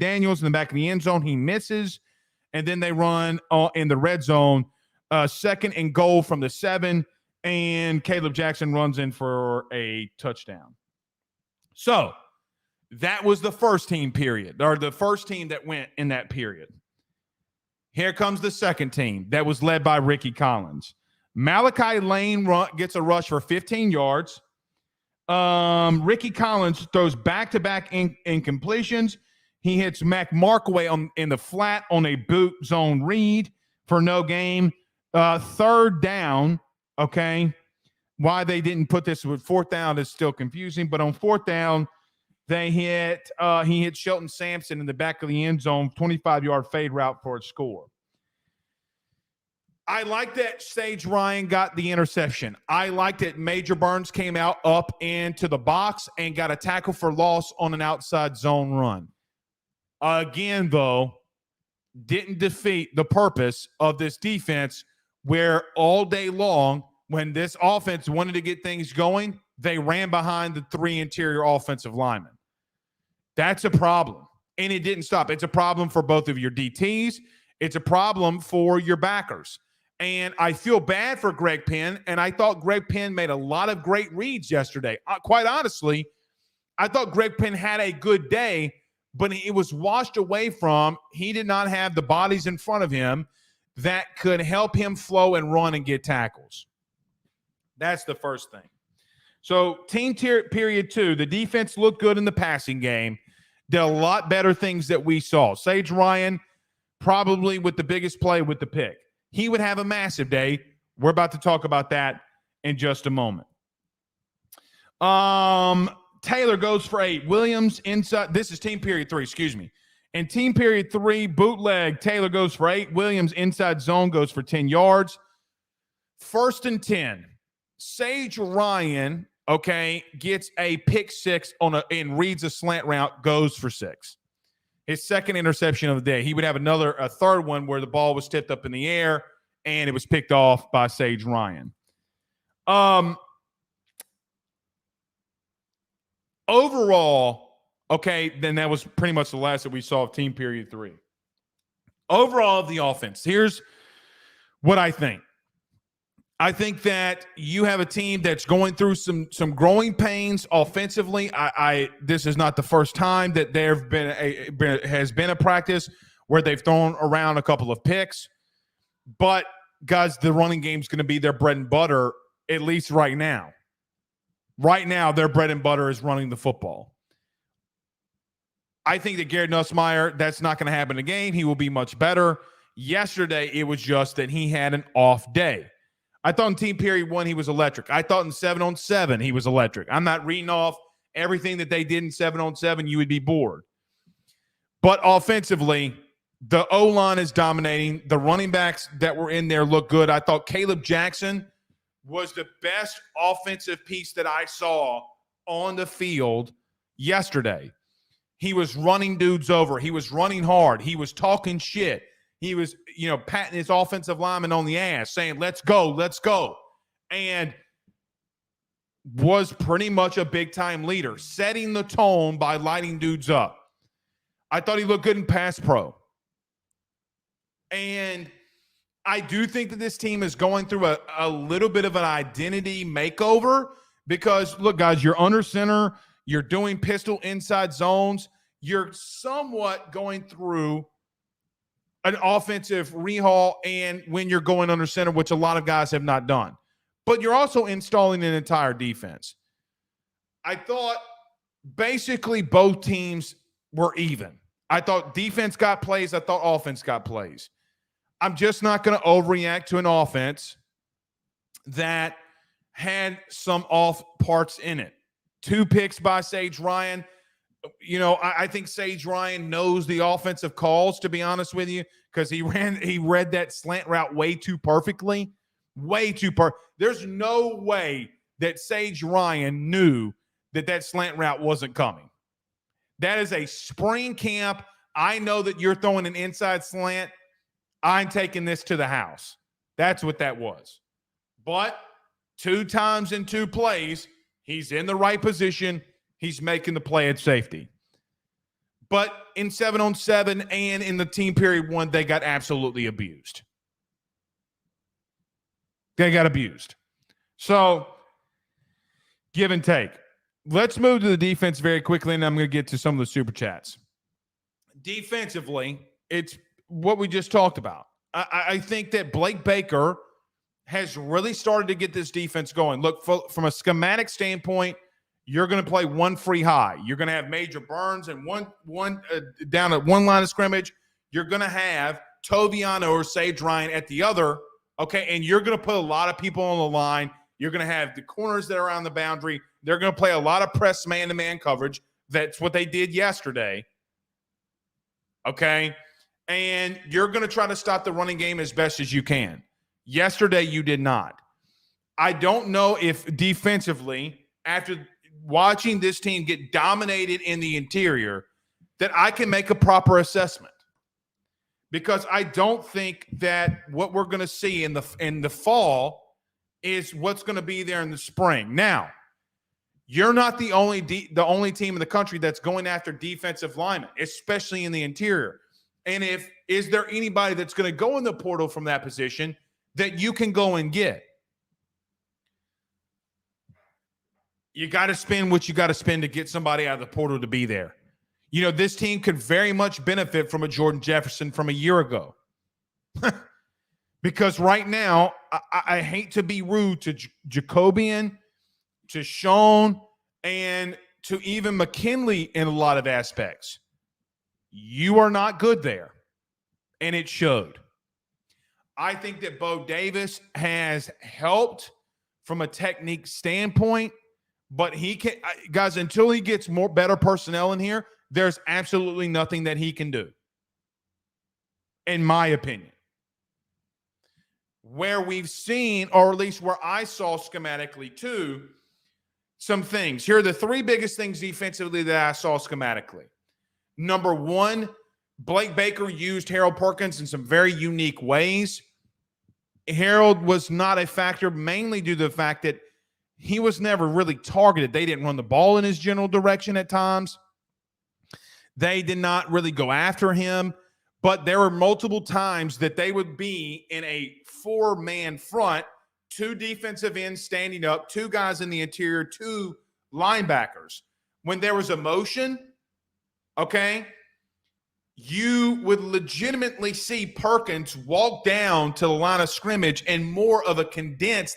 Daniels in the back of the end zone. He misses, and then they run in the red zone, 2nd and goal from the 7, and Caleb Jackson runs in for a touchdown. So that was the first team period, or the first team that went in that period. Here comes the second team that was led by Ricky Collins. Malachi Lane gets a rush for 15 yards. Ricky Collins throws back-to-back incompletions. He hits Mac Markaway in the flat on a boot zone read for no gain. 3rd down, okay. Why they didn't put this with 4th down is still confusing, but on 4th down, he hit Shelton Sampson in the back of the end zone, 25-yard fade route for a score. I like that Sage Ryan got the interception. I like that Major Burns came out up into the box and got a tackle for loss on an outside zone run. Again, though, didn't defeat the purpose of this defense, where all day long, when this offense wanted to get things going, they ran behind the 3 interior offensive linemen. That's a problem, and it didn't stop. It's a problem for both of your DTs. It's a problem for your backers. And I feel bad for Greg Penn, and I thought Greg Penn made a lot of great reads yesterday. Quite honestly, I thought Greg Penn had a good day, but it was washed away from he did not have the bodies in front of him that could help him flow and run and get tackles. That's the first thing. So team period 2, the defense looked good in the passing game. Did a lot better things that we saw. Sage Ryan probably with the biggest play with the pick. He would have a massive day. We're about to talk about that in just a moment. Taylor goes for 8. Williams inside. This is team period 3, excuse me. In team period 3, bootleg, Taylor goes for 8. Williams inside zone goes for 10 yards. 1st and 10. Sage Ryan, okay, gets a pick 6 and reads a slant route, goes for 6. His 2nd interception of the day. He would have a 3rd one where the ball was tipped up in the air and it was picked off by Sage Ryan. Overall, okay, then that was pretty much the last that we saw of team period 3. Overall of the offense, here's what I think. I think that you have a team that's going through some growing pains offensively. This is not the first time that there has been a practice where they've thrown around a couple of picks. But, guys, the running game is going to be their bread and butter, at least right now. Right now, their bread and butter is running the football. I think that Garrett Nussmeier, that's not going to happen again. He will be much better. Yesterday, it was just that he had an off day. I thought in team period 1, he was electric. I thought in 7-on-7, he was electric. I'm not reading off everything that they did in 7-on-7. You would be bored. But offensively, the O-line is dominating. The running backs that were in there look good. I thought Caleb Jackson was the best offensive piece that I saw on the field yesterday. He was running dudes over. He was running hard. He was talking shit. He was, patting his offensive lineman on the ass, saying, let's go. And was pretty much a big-time leader, setting the tone by lighting dudes up. I thought he looked good in pass pro. And I do think that this team is going through a little bit of an identity makeover because, look, guys, you're under center. You're doing pistol inside zones. You're somewhat going through an offensive rehaul and when you're going under center, which a lot of guys have not done. But you're also installing an entire defense. I thought basically both teams were even. I thought defense got plays. I thought offense got plays. I'm just not going to overreact to an offense that had some off parts in it. 2 picks by Sage Ryan. You know, I think Sage Ryan knows the offensive calls, to be honest with you, because he read that slant route way too perfectly. Way too perfect. There's no way that Sage Ryan knew that slant route wasn't coming. That is a spring camp. I know that you're throwing an inside slant. I'm taking this to the house. That's what that was. But 2 times in 2 plays, he's in the right position. He's making the play at safety. But in 7-on-7 and in the team period 1, they got absolutely abused. They got abused. So, give and take. Let's move to the defense very quickly, and I'm going to get to some of the super chats. Defensively, it's what we just talked about. I think that Blake Baker has really started to get this defense going. Look, from a schematic standpoint, you're going to play 1 free high. You're going to have Major Burns and one down at 1 line of scrimmage. You're going to have Toviano or Sage Ryan at the other, okay? And you're going to put a lot of people on the line. You're going to have the corners that are on the boundary. They're going to play a lot of press man-to-man coverage. That's what they did yesterday, okay? And you're going to try to stop the running game as best as you can. Yesterday, you did not. I don't know if defensively, after watching this team get dominated in the interior, that I can make a proper assessment. Because I don't think that what we're going to see in the fall is what's going to be there in the spring. Now, you're not the only team in the country that's going after defensive linemen, especially in the interior. And is there anybody that's going to go in the portal from that position that you can go and get? You got to spend what you got to spend to get somebody out of the portal to be there. You know, this team could very much benefit from a Jordan Jefferson from a year ago. Because right now, I hate to be rude to Jacobian, to Sean, and to even McKinley in a lot of aspects. You are not good there, and it showed. I think that Bo Davis has helped from a technique standpoint, but he can, guys, until he gets better personnel in here, there's absolutely nothing that he can do, in my opinion. Where we've seen, or at least where I saw schematically too, some things. Here are the 3 biggest things defensively that I saw schematically. Number 1, Blake Baker used Harold Perkins in some very unique ways. Harold was not a factor, mainly due to the fact that he was never really targeted. They didn't run the ball in his general direction at times. They did not really go after him, but there were multiple times that they would be in a 4-man front, 2 defensive ends standing up, 2 guys in the interior, 2 linebackers. When there was a motion, okay, you would legitimately see Perkins walk down to the line of scrimmage and more of a condensed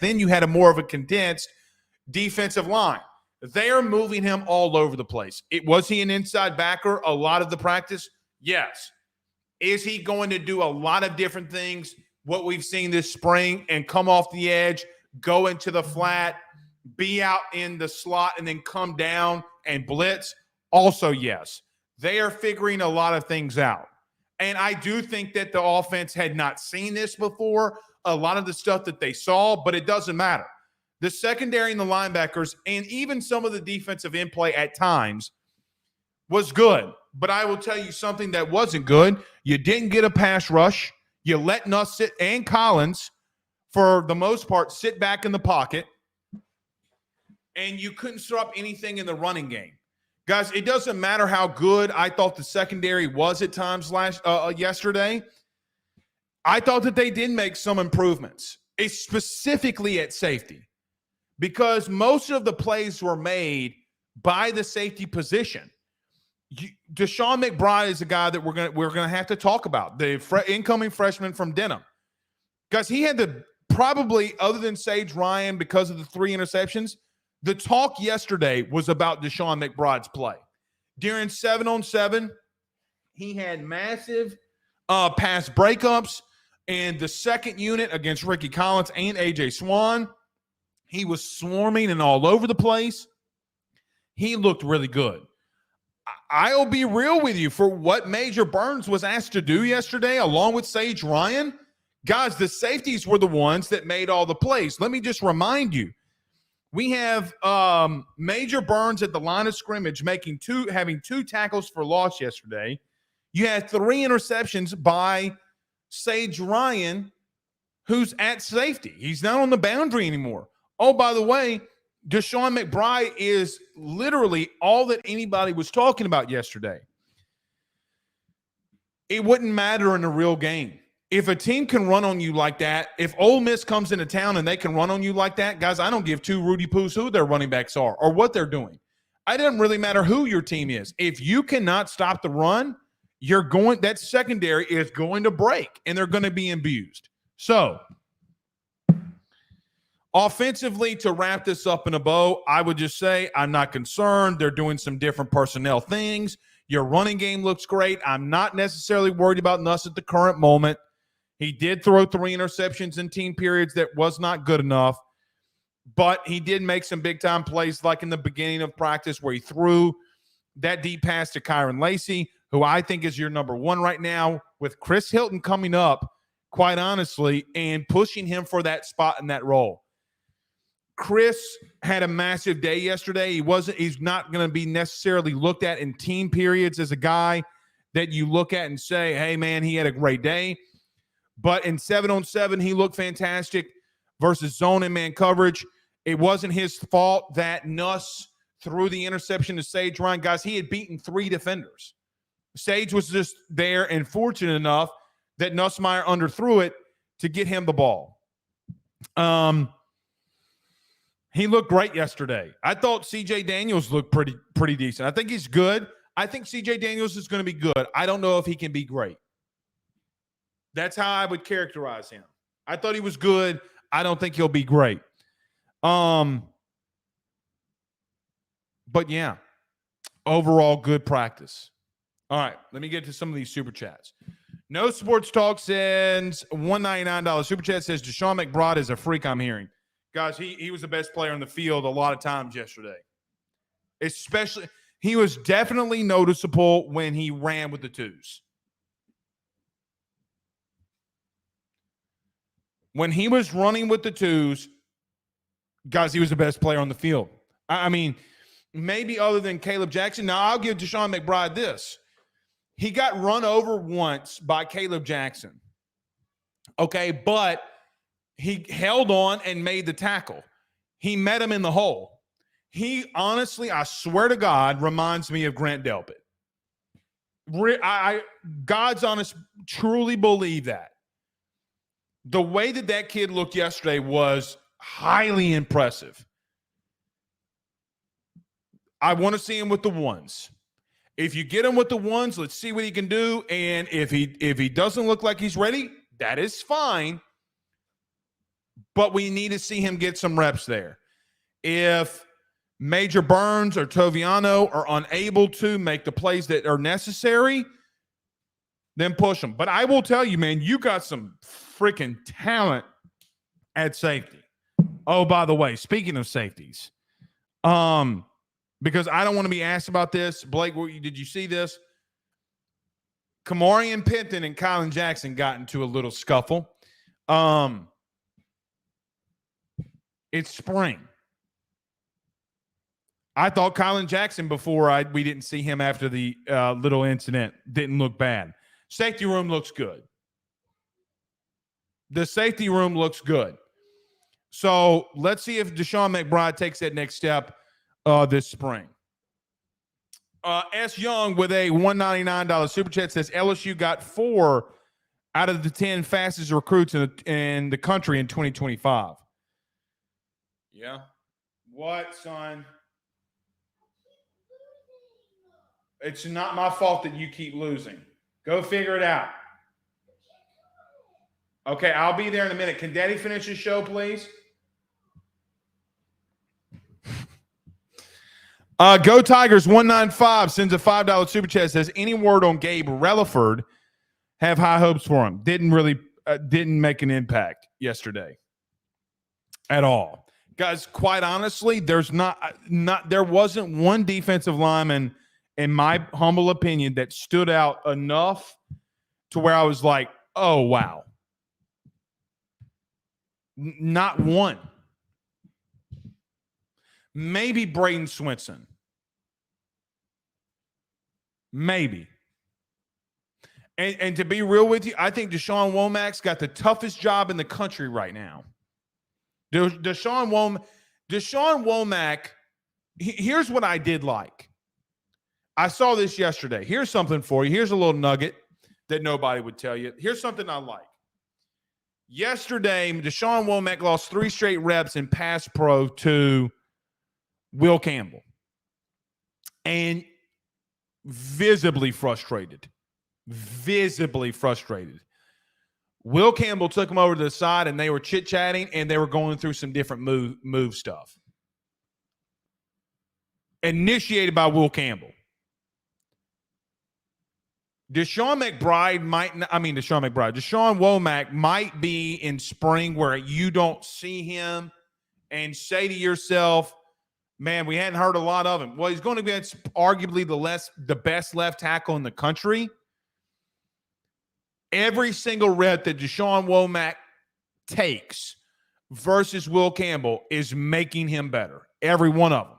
defensive line. They are moving him all over the place. Was he an inside backer a lot of the practice? Yes. Is he going to do a lot of different things, what we've seen this spring, and come off the edge, go into the flat, be out in the slot, and then come down and blitz? Also, yes. They are figuring a lot of things out. And I do think that the offense had not seen this before, a lot of the stuff that they saw, but it doesn't matter. The secondary and the linebackers, and even some of the defensive in play at times, was good. But I will tell you something that wasn't good. You didn't get a pass rush. You let Nuss and Collins, for the most part, sit back in the pocket. And you couldn't throw up anything in the running game. Guys, it doesn't matter how good I thought the secondary was at times yesterday. I thought that they did make some improvements, specifically at safety, because most of the plays were made by the safety position. Deshaun McBride is a guy that we're gonna have to talk about. The incoming freshman from Denham, because he had the probably, other than Sage Ryan, because of the 3 interceptions, the talk yesterday was about Deshaun McBride's play. During 7-on-7, he had massive pass breakups, and the second unit against Ricky Collins and A.J. Swan, he was swarming and all over the place. He looked really good. I'll be real with you. For what Major Burns was asked to do yesterday, along with Sage Ryan, guys, the safeties were the ones that made all the plays. Let me just remind you, we have Major Burns at the line of scrimmage having 2 tackles for loss yesterday. You had 3 interceptions by Sage Ryan, who's at safety. He's not on the boundary anymore. Oh, by the way, Deshaun McBride is literally all that anybody was talking about yesterday. It wouldn't matter in a real game. If a team can run on you like that, if Ole Miss comes into town and they can run on you like that, guys, I don't give 2 Rudy Poos who their running backs are or what they're doing. It doesn't really matter who your team is. If you cannot stop the run, that secondary is going to break and they're going to be abused. So, offensively, to wrap this up in a bow, I would just say I'm not concerned. They're doing some different personnel things. Your running game looks great. I'm not necessarily worried about Nuss at the current moment. He did throw 3 interceptions in team periods that was not good enough, but he did make some big-time plays like in the beginning of practice where he threw that deep pass to Kyron Lacey, who I think is your number 1 right now, with Chris Hilton coming up, quite honestly, and pushing him for that spot in that role. Chris had a massive day yesterday. He's not going to be necessarily looked at in team periods as a guy that you look at and say, hey, man, he had a great day. But in 7-on-7, he looked fantastic versus zone and man coverage. It wasn't his fault that Nuss threw the interception to Sage Ryan. Guys, he had beaten 3 defenders. Sage was just there and fortunate enough that Nussmeier underthrew it to get him the ball. He looked great yesterday. I thought C.J. Daniels looked pretty decent. I think he's good. I think C.J. Daniels is going to be good. I don't know if he can be great. That's how I would characterize him. I thought he was good. I don't think he'll be great. But yeah, overall good practice. All right, let me get to some of these super chats. No Sports Talk sends $199 super chat, says Deshaun McBride is a freak, I'm hearing. Guys, he was the best player on the field a lot of times yesterday. Especially, he was definitely noticeable when he ran with the 2s. When he was running with the 2s, guys, he was the best player on the field. I mean, maybe other than Caleb Jackson. Now, I'll give Deshaun McBride this. He got run over once by Caleb Jackson. Okay, but he held on and made the tackle. He met him in the hole. He honestly, I swear to God, reminds me of Grant Delpit. God's honest, truly believe that. The way that kid looked yesterday was highly impressive. I want to see him with the 1s. If you get him with the 1s, let's see what he can do. And if he doesn't look like he's ready, that is fine. But we need to see him get some reps there. If Major Burns or Toviano are unable to make the plays that are necessary, then push them. But I will tell you, man, you got some freaking talent at safety. Oh, by the way, speaking of safeties, because I don't want to be asked about this. Blake, did you see this? Kamarian Penton and Colin Jackson got into a little scuffle. It's spring. I thought Colin Jackson, before we didn't see him after the little incident, didn't look bad. Safety room looks good. The safety room looks good. So let's see if Deshaun McBride takes that next step this spring. S. Young with a $199 super chat says LSU got 4 out of the 10 fastest recruits in the country in 2025. Yeah. What, son? It's not my fault that you keep losing. Go figure it out. Okay, I'll be there in a minute. Can Daddy finish his show, please? Go Tigers 195 sends a $5 super chat. Says, any word on Gabe Relaford? Have high hopes for him. Didn't make an impact yesterday at all. Guys, quite honestly, there wasn't one defensive lineman, in my humble opinion, that stood out enough to where I was like, oh, wow. Not one. Maybe Braden Swinson. Maybe. And to be real with you, I think Deshaun Womack's got the toughest job in the country right now. Deshaun Womack, here's what I did like. I saw this yesterday. Here's something for you. Here's a little nugget that nobody would tell you. Here's something I like. Yesterday, Deshaun Womack lost 3 straight reps in pass pro to Will Campbell. And visibly frustrated. Will Campbell took him over to the side, and they were chit-chatting, and they were going through some different move stuff. Initiated by Will Campbell. Deshaun Womack might be in spring where you don't see him and say to yourself, man, we hadn't heard a lot of him. Well, he's going to be arguably the best left tackle in the country. Every single rep that Deshaun Womack takes versus Will Campbell is making him better. Every one of them.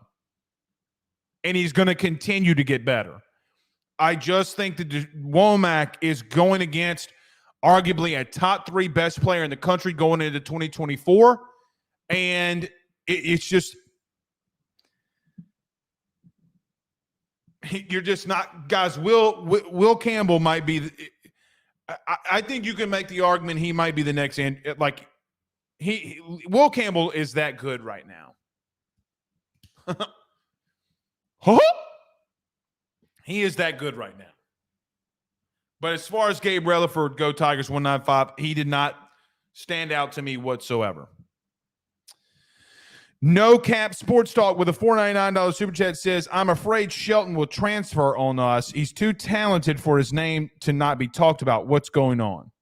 And he's going to continue to get better. I just think that Womack is going against arguably a top 3 best player in the country going into 2024. And it's just – you're just not – guys, Will Campbell might be I think you can make the argument he might be the next end. Like, Will Campbell is that good right now. He is that good right now. But as far as Gabe Relaford, go Tigers 195, he did not stand out to me whatsoever. No Cap Sports Talk with a $4.99 super chat says, I'm afraid Shelton will transfer on us. He's too talented for his name to not be talked about. What's going on?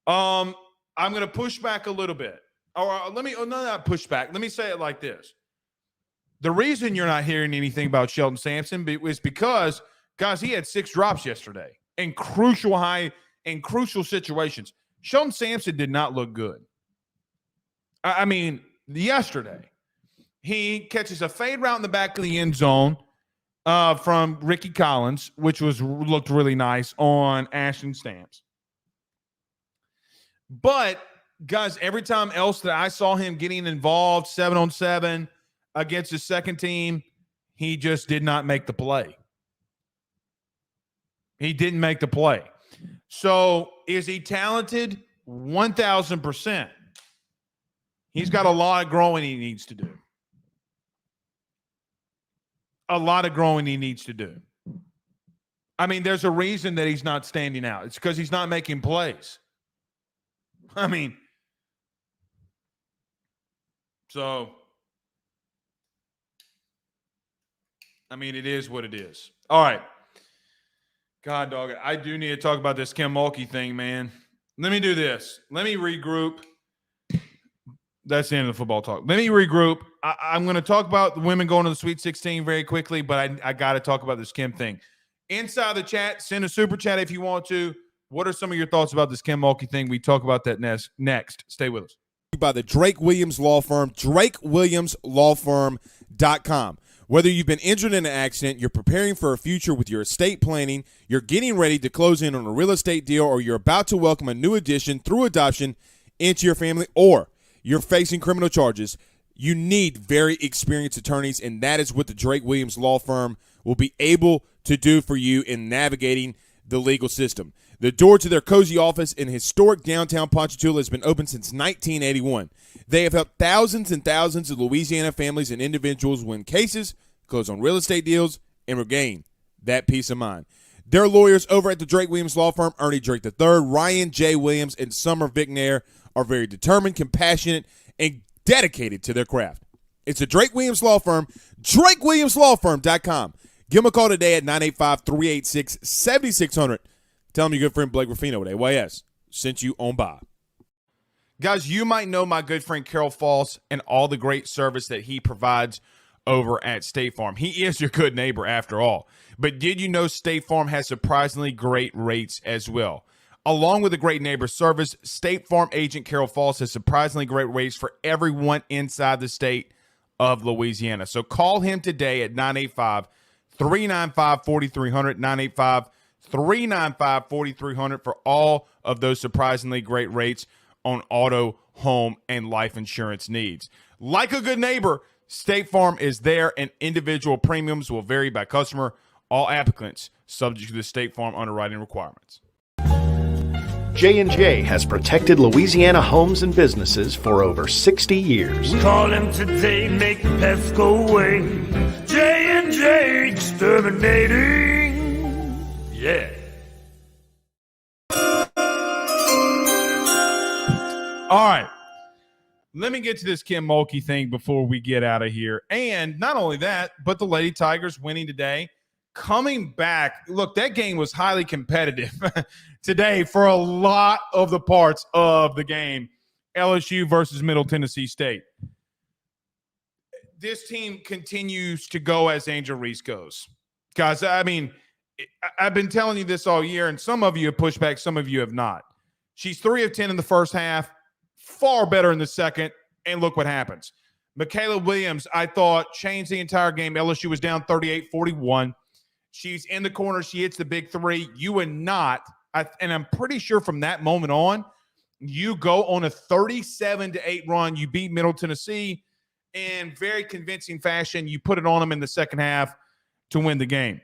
I'm going to push back a little bit. Not push back. Let me say it like this. The reason you're not hearing anything about Shelton Sampson is because, guys, he had 6 drops yesterday in crucial situations. Shelton Sampson did not look good. I mean, yesterday, he catches a fade route in the back of the end zone from Ricky Collins, which looked really nice on Ashton Stamps. But, guys, every time else that I saw him getting involved 7-on-7 against his second team, he just did not make the play. He didn't make the play. So, is he talented? 1,000%. He's got a lot of growing he needs to do. I mean, there's a reason that he's not standing out. It's because he's not making plays. I mean, it is what it is. All right. God, dog, I do need to talk about this Kim Mulkey thing, man. Let me do this. Let me regroup. That's the end of the football talk. Let me regroup. I'm going to talk about the women going to the Sweet 16 very quickly, but I got to talk about this Kim thing. Inside the chat, send a super chat if you want to. What are some of your thoughts about this Kim Mulkey thing? We talk about that next. Stay with us. By the Drake Williams Law Firm, drakewilliamslawfirm.com. Whether you've been injured in an accident, you're preparing for a future with your estate planning, you're getting ready to close in on a real estate deal, or you're about to welcome a new addition through adoption into your family, or you're facing criminal charges, you need very experienced attorneys, and that is what the Drake Williams Law Firm will be able to do for you in navigating the legal system. The door to their cozy office in historic downtown Ponchatoula has been open since 1981. They have helped thousands and thousands of Louisiana families and individuals win cases, close on real estate deals, and regain that peace of mind. Their lawyers over at the Drake Williams Law Firm, Ernie Drake III, Ryan J. Williams, and Summer Vignair, are very determined, compassionate, and dedicated to their craft. It's the Drake Williams Law Firm, drakewilliamslawfirm.com. Give them a call today at 985-386-7600. Tell them your good friend Blake Ruffino at AYS sent you on by. Guys, you might know my good friend Carol Falls and all the great service that he provides over at State Farm. He is your good neighbor after all. But did you know State Farm has surprisingly great rates as well? Along with the great neighbor service, State Farm agent Carol Falls has surprisingly great rates for everyone inside the state of Louisiana. So call him today at 985-395-4300, 985-395-4300 for all of those surprisingly great rates on auto, home, and life insurance needs. Like a good neighbor, State Farm is there, and individual premiums will vary by customer. All applicants subject to the State Farm underwriting requirements. J&J has protected Louisiana homes and businesses for over 60 years. Call him today, make the pests go away. J&J Exterminating. Yeah. All right. Let me get to this Kim Mulkey thing before we get out of here. And not only that, but the Lady Tigers winning today. Coming back, look, that game was highly competitive today for a lot of the parts of the game. LSU versus Middle Tennessee State. This team continues to go as Angel Reese goes. Guys, I mean, I've been telling you this all year, and some of you have pushed back, some of you have not. She's 3 of 10 in the first half, far better in the second, and look what happens. Michaela Williams, I thought, changed the entire game. LSU was down 38-41. She's in the corner. She hits the big three. You would not, and I'm pretty sure from that moment on, you go on a 37-8 run. You beat Middle Tennessee in very convincing fashion. You put it on them in the second half to win the game.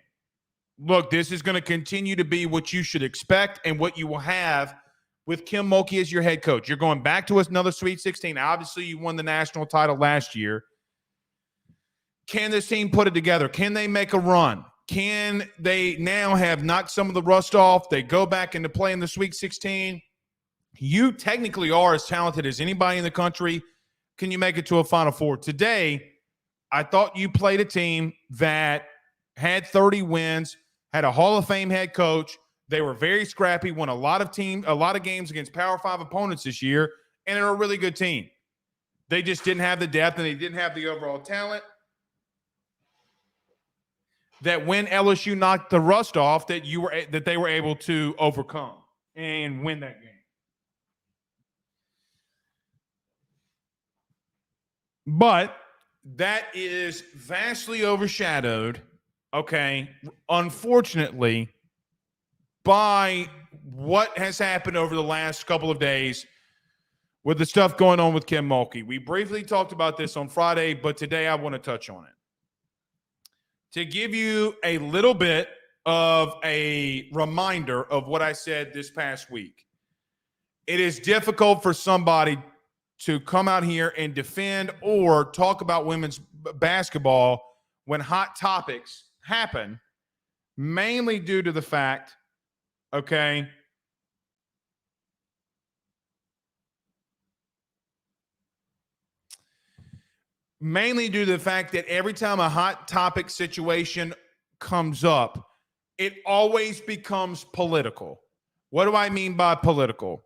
Look, this is going to continue to be what you should expect and what you will have with Kim Mulkey as your head coach. You're going back to another Sweet 16. Obviously, you won the national title last year. Can this team put it together? Can they make a run? Can they now have knocked some of the rust off? They go back into play in the Sweet 16. You technically are as talented as anybody in the country. Can you make it to a Final Four? Today, I thought you played a team that had 30 wins, had a Hall of Fame head coach. They were very scrappy, won a lot of games against Power 5 opponents this year, and they're a really good team. They just didn't have the depth, and they didn't have the overall talent that when LSU knocked the rust off, that they were able to overcome and win that game. But that is vastly overshadowed, okay, unfortunately, by what has happened over the last couple of days with the stuff going on with Kim Mulkey. We briefly talked about this on Friday, but today I want to touch on it. To give you a little bit of a reminder of what I said this past week, it is difficult for somebody to come out here and defend or talk about women's basketball when hot topics happen, mainly due to the fact, okay, mainly due to the fact that every time a hot topic situation comes up, it always becomes political. What do I mean by political?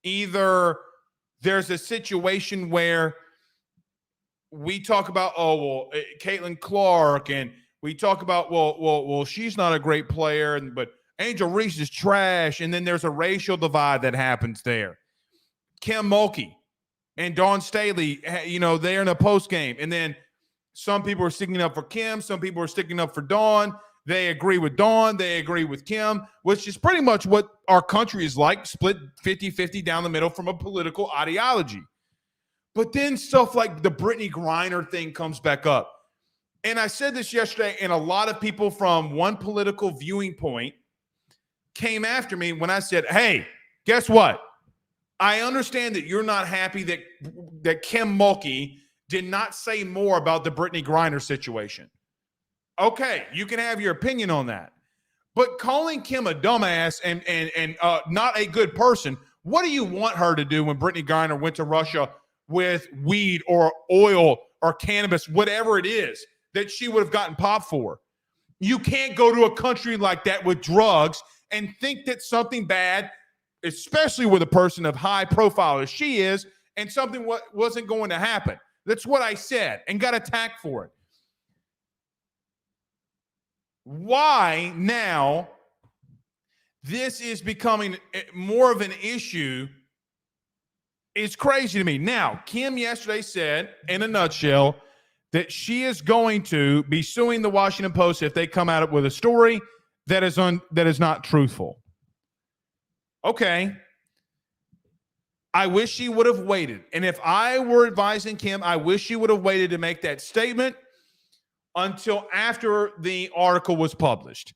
Either there's a situation where we talk about, Caitlin Clark, and we talk about, well, she's not a great player, but Angel Reese is trash, and then there's a racial divide that happens there. Kim Mulkey and Dawn Staley, they're in a post game. And then some people are sticking up for Kim. Some people are sticking up for Dawn. They agree with Dawn. They agree with Kim, which is pretty much what our country is like, split 50-50 down the middle from a political ideology. But then stuff like the Brittany Griner thing comes back up. And I said this yesterday, and a lot of people from one political viewing point came after me when I said, hey, guess what? I understand that you're not happy that Kim Mulkey did not say more about the Brittany Griner situation. Okay, you can have your opinion on that. But calling Kim a dumbass and not a good person, what do you want her to do when Brittany Griner went to Russia with weed or oil or cannabis, whatever it is that she would have gotten popped for? You can't go to a country like that with drugs and think that something bad, especially with a person of high profile as she is, and something wasn't going to happen. That's what I said and got attacked for it. Why now this is becoming more of an issue is crazy to me. Now, Kim yesterday said, in a nutshell, that she is going to be suing the Washington Post if they come out with a story that is not truthful. Okay. I wish she would have waited. And if I were advising Kim, I wish she would have waited to make that statement until after the article was published.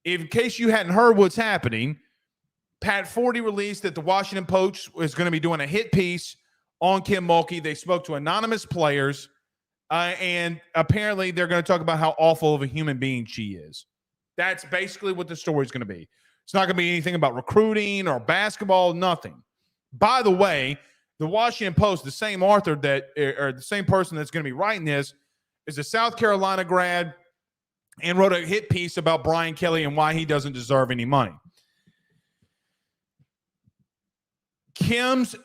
In case you hadn't heard what's happening, Pat Forty released that the Washington Post is going to be doing a hit piece on Kim Mulkey. They spoke to anonymous players, and apparently they're going to talk about how awful of a human being she is. That's basically what the story is going to be. It's not going to be anything about recruiting or basketball, nothing. By the way, the Washington Post, the same author or the same person that's going to be writing this, is a South Carolina grad and wrote a hit piece about Brian Kelly and why he doesn't deserve any money. Kim's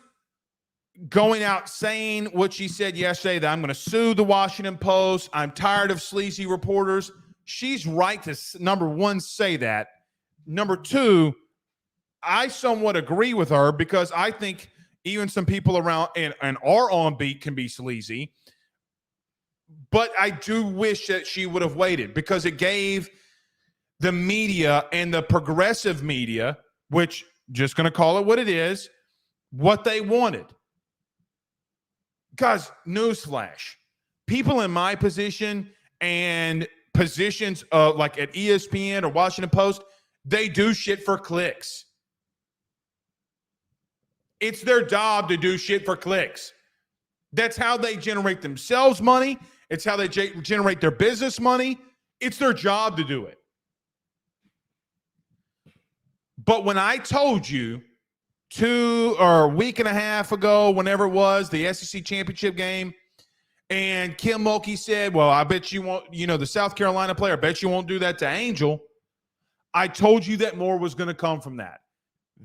going out saying what she said yesterday, that I'm going to sue the Washington Post. I'm tired of sleazy reporters. She's right to, number one, say that. Number two, I somewhat agree with her because I think even some people around and are on beat can be sleazy. But I do wish that she would have waited because it gave the media and the progressive media, which, just going to call it what it is, what they wanted. Guys, newsflash. People in my position and positions like at ESPN or Washington Post, they do shit for clicks. It's their job to do shit for clicks. That's how they generate themselves money. It's how they generate their business money. It's their job to do it. But when I told you 2 or a week and a half ago, whenever it was, the SEC championship game, and Kim Mulkey said, well, I bet you won't, the South Carolina player, I bet you won't do that to Angel. I told you that more was going to come from that.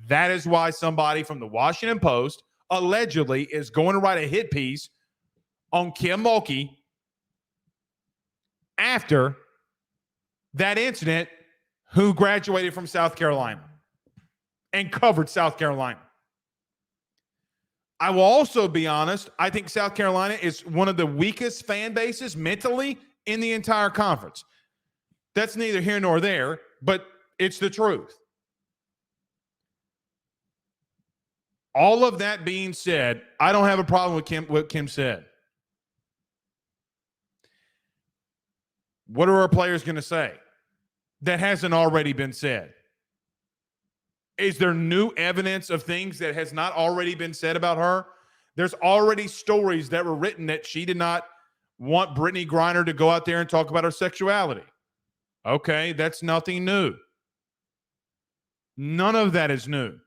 That is why somebody from the Washington Post allegedly is going to write a hit piece on Kim Mulkey after that incident, who graduated from South Carolina and covered South Carolina. I will also be honest, I think South Carolina is one of the weakest fan bases mentally in the entire conference. That's neither here nor there, but it's the truth. All of that being said, I don't have a problem with what Kim said. What are our players going to say that hasn't already been said? Is there new evidence of things that has not already been said about her? There's already stories that were written that she did not want Brittany Griner to go out there and talk about her sexuality. Okay, that's nothing new. None of that is new.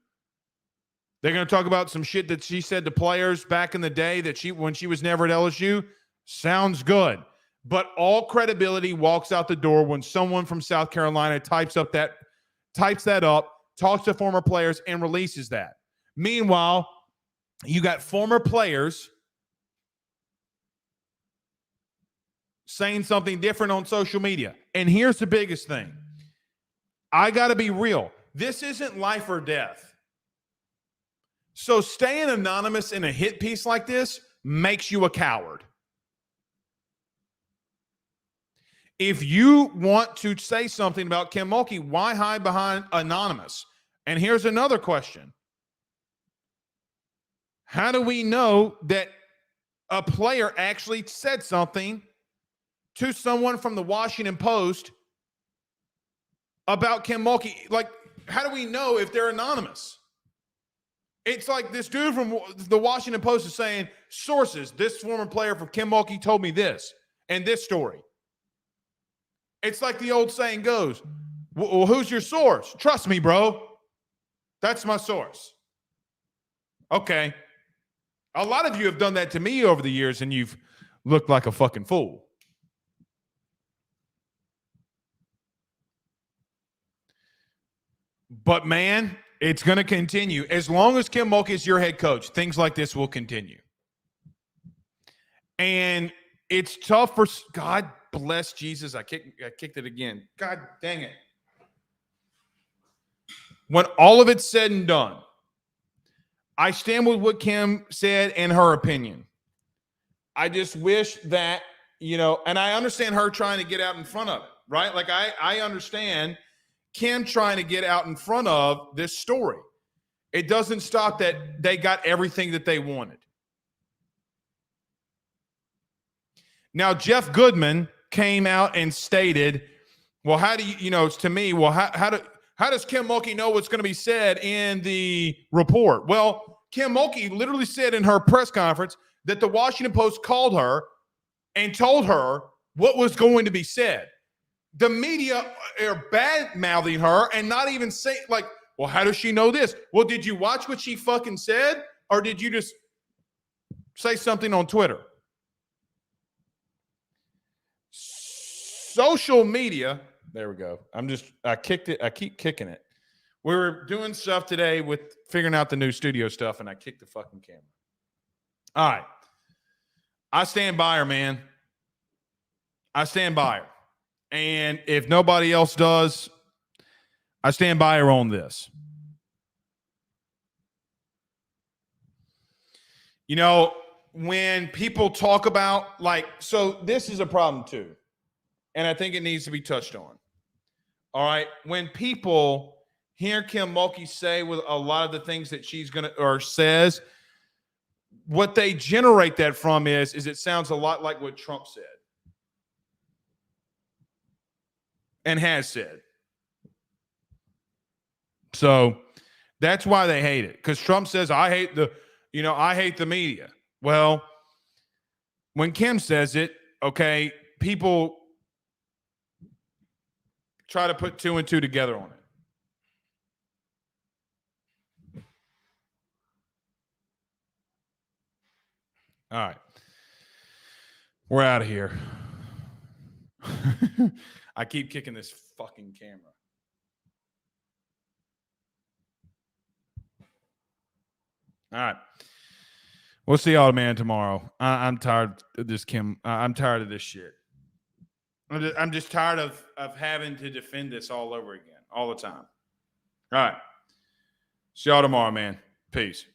They're going to talk about some shit that she said to players back in the day that when she was never at LSU. Sounds good. But all credibility walks out the door when someone from South Carolina types that up, talks to former players, and releases that. Meanwhile, you got former players saying something different on social media. And here's the biggest thing. I got to be real. This isn't life or death. So staying anonymous in a hit piece like this makes you a coward. If you want to say something about Kim Mulkey, why hide behind anonymous? And here's another question. How do we know that a player actually said something to someone from the Washington Post about Kim Mulkey? Like, how do we know if they're anonymous? It's like this dude from the Washington Post is saying, sources, this former player from Kim Mulkey told me this and this story. It's like the old saying goes, Well, who's your source? Trust me, bro. That's my source. Okay. A lot of you have done that to me over the years, and you've looked like a fucking fool. But, man, it's going to continue. As long as Kim Mulkey is your head coach, things like this will continue. And it's tough for – God bless Jesus. I kicked it again. God dang it. When all of it's said and done, I stand with what Kim said and her opinion. I just wish that, and I understand her trying to get out in front of it, right? Like I understand Kim trying to get out in front of this story. It doesn't stop that they got everything that they wanted. Now, Jeff Goodman came out and stated, well, how do you, to me, well, how does Kim Mulkey know what's going to be said in the report? Well, Kim Mulkey literally said in her press conference that the Washington Post called her and told her what was going to be said. The media are bad-mouthing her and not even say, like, well, how does she know this? Well, did you watch what she fucking said? Or did you just say something on Twitter? Social media, there we go. I kicked it. I keep kicking it. We were doing stuff today with figuring out the new studio stuff, and I kicked the fucking camera. All right. I stand by her, man. I stand by her. And if nobody else does, I stand by her on this. When people talk about, so this is a problem too. And I think it needs to be touched on. All right. When people hear Kim Mulkey say with a lot of the things that she's going to, or says, what they generate that from is it sounds a lot like what Trump said. And has said. So that's why they hate it. Because Trump says, I hate the media. Well, when Kim says it, okay, people try to put 2 and 2 together on it. All right. We're out of here. I keep kicking this fucking camera. All right. We'll see y'all, man, tomorrow. I'm tired of this, Kim. I'm tired of this shit. I'm just tired of having to defend this all over again, all the time. All right. See y'all tomorrow, man. Peace.